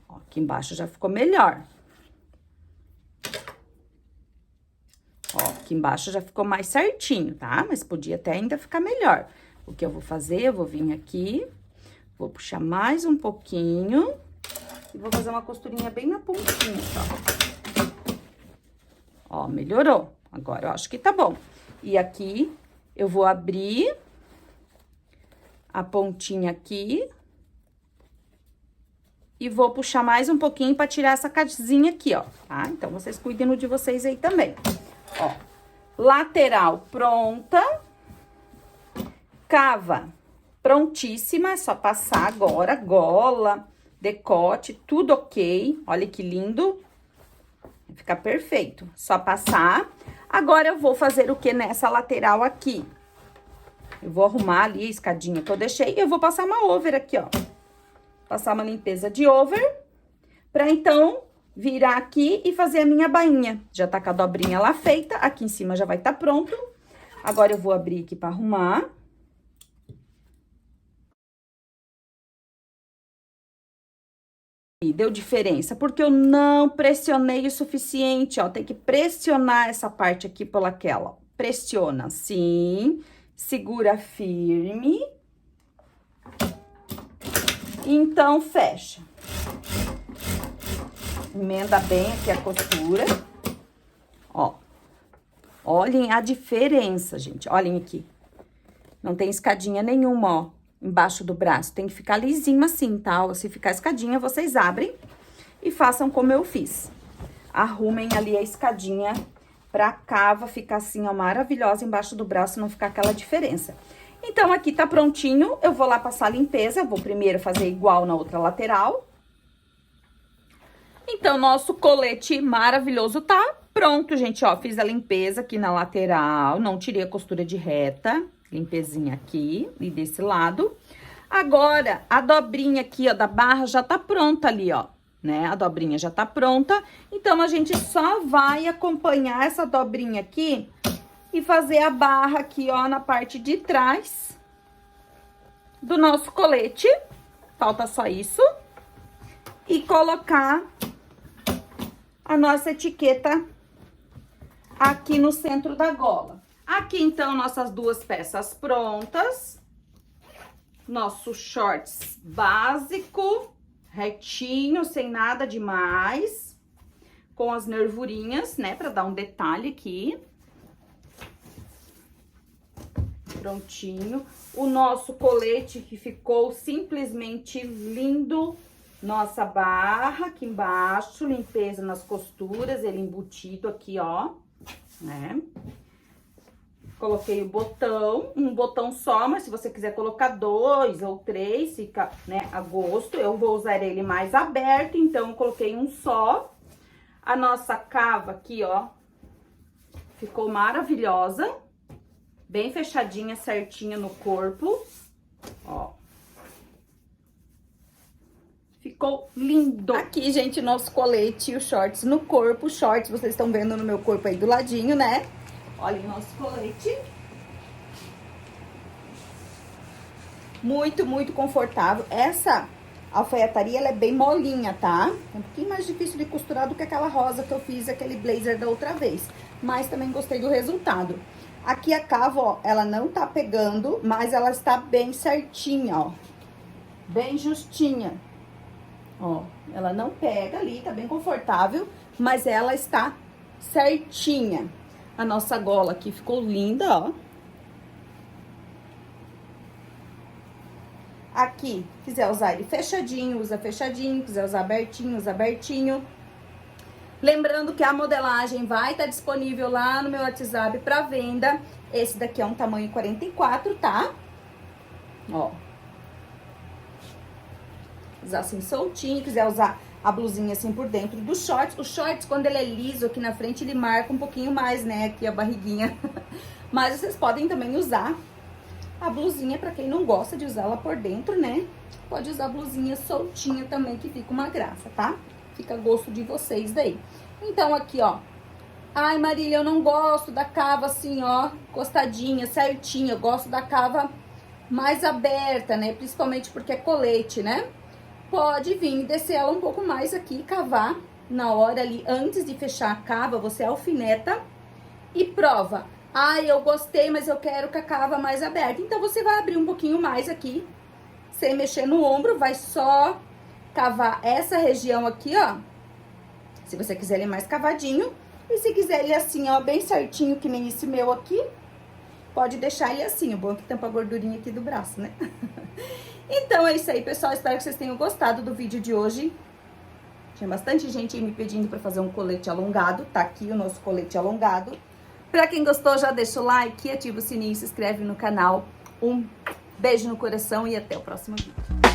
Ó, aqui embaixo já ficou melhor. Ó, aqui embaixo já ficou mais certinho, tá? Mas podia até ainda ficar melhor. O que eu vou fazer? Eu vou vir aqui, vou puxar mais um pouquinho e vou fazer uma costurinha bem na pontinha, só. Ó, melhorou. Agora eu acho que tá bom. E aqui eu vou abrir a pontinha aqui e vou puxar mais um pouquinho pra tirar essa casinha aqui, ó, tá? Então, vocês cuidem no de vocês aí também. Ó, lateral pronta, cava prontíssima, é só passar agora, gola, decote, tudo ok, olha que lindo, vai ficar perfeito, só passar. Agora, eu vou fazer o que nessa lateral aqui? Eu vou arrumar ali a escadinha que eu deixei e eu vou passar uma over aqui, ó, passar uma limpeza de over, pra então virar aqui e fazer a minha bainha. Já tá com a dobrinha lá feita, aqui em cima já vai tá pronto. Agora, eu vou abrir aqui pra arrumar. E deu diferença, porque eu não pressionei o suficiente, ó. Tem que pressionar essa parte aqui pelaquela, ó. Pressiona assim, segura firme. Então, fecha. Emenda bem aqui a costura. Ó. Olhem a diferença, gente. Olhem aqui. Não tem escadinha nenhuma, ó, embaixo do braço. Tem que ficar lisinho assim, tá? Se ficar escadinha, vocês abrem e façam como eu fiz. Arrumem ali a escadinha pra cava ficar assim, ó, maravilhosa embaixo do braço, não ficar aquela diferença. Então, aqui tá prontinho. Eu vou lá passar a limpeza. Vou primeiro fazer igual na outra lateral. Então, nosso colete maravilhoso tá pronto, gente, ó. Fiz a limpeza aqui na lateral, não tirei a costura de reta. Limpezinha aqui e desse lado. Agora, a dobrinha aqui, ó, da barra já tá pronta ali, ó, né? A dobrinha já tá pronta. Então, a gente só vai acompanhar essa dobrinha aqui e fazer a barra aqui, ó, na parte de trás do nosso colete. Falta só isso. E colocar a nossa etiqueta aqui no centro da gola. Aqui, então, nossas duas peças prontas. Nosso shorts básico, retinho, sem nada demais. Com as nervurinhas, né, pra dar um detalhe aqui. Prontinho. O nosso colete que ficou simplesmente lindo. Nossa barra aqui embaixo, limpeza nas costuras, ele embutido aqui, ó, né? Coloquei o botão, um botão só, mas se você quiser colocar 2 ou 3, fica, né, a gosto. Eu vou usar ele mais aberto, então eu coloquei um só. A nossa cava aqui, ó, ficou maravilhosa. Bem fechadinha, certinha no corpo, ó. Ficou lindo. Aqui, gente, nosso colete e os shorts no corpo. Os shorts vocês estão vendo no meu corpo aí do ladinho, né? Olha o nosso colete. Muito, muito confortável. Essa alfaiataria, ela é bem molinha, tá? É um pouquinho mais difícil de costurar do que aquela rosa que eu fiz, aquele blazer da outra vez. Mas também gostei do resultado. Aqui a cava, ó, ela não tá pegando, mas ela está bem certinha, ó. Bem justinha. Ó, ela não pega ali, tá bem confortável, mas ela está certinha. A nossa gola aqui ficou linda, ó. Aqui, quiser usar ele fechadinho, usa fechadinho. Quiser usar abertinho, usa abertinho. Lembrando que a modelagem vai estar disponível lá no meu WhatsApp para venda. Esse daqui é um tamanho 44, tá? Ó. Usar assim soltinho, quiser usar a blusinha assim por dentro dos shorts. Os shorts, quando ele é liso aqui na frente, ele marca um pouquinho mais, né, aqui a barriguinha. Mas vocês podem também usar a blusinha, pra quem não gosta de usar ela por dentro, né? Pode usar a blusinha soltinha também, que fica uma graça, tá? Fica a gosto de vocês daí. Então, aqui, ó. Ai, Marília, eu não gosto da cava assim, ó, encostadinha, certinha. Eu gosto da cava mais aberta, né? Principalmente porque é colete, né? Pode vir descer ela um pouco mais aqui, cavar na hora ali, antes de fechar a cava, você alfineta e prova. Ai, eu gostei, mas eu quero com a cava mais aberta. Então, você vai abrir um pouquinho mais aqui, sem mexer no ombro, vai só cavar essa região aqui, ó. Se você quiser ele mais cavadinho. E se quiser ele assim, ó, bem certinho, que nem esse meu aqui, pode deixar ele assim. O bom é que tampa a gordurinha aqui do braço, né? Então, é isso aí, pessoal. Espero que vocês tenham gostado do vídeo de hoje. Tinha bastante gente aí me pedindo pra fazer um colete alongado. Tá aqui o nosso colete alongado. Pra quem gostou, já deixa o like, ativa o sininho, se inscreve no canal. Um beijo no coração e até o próximo vídeo.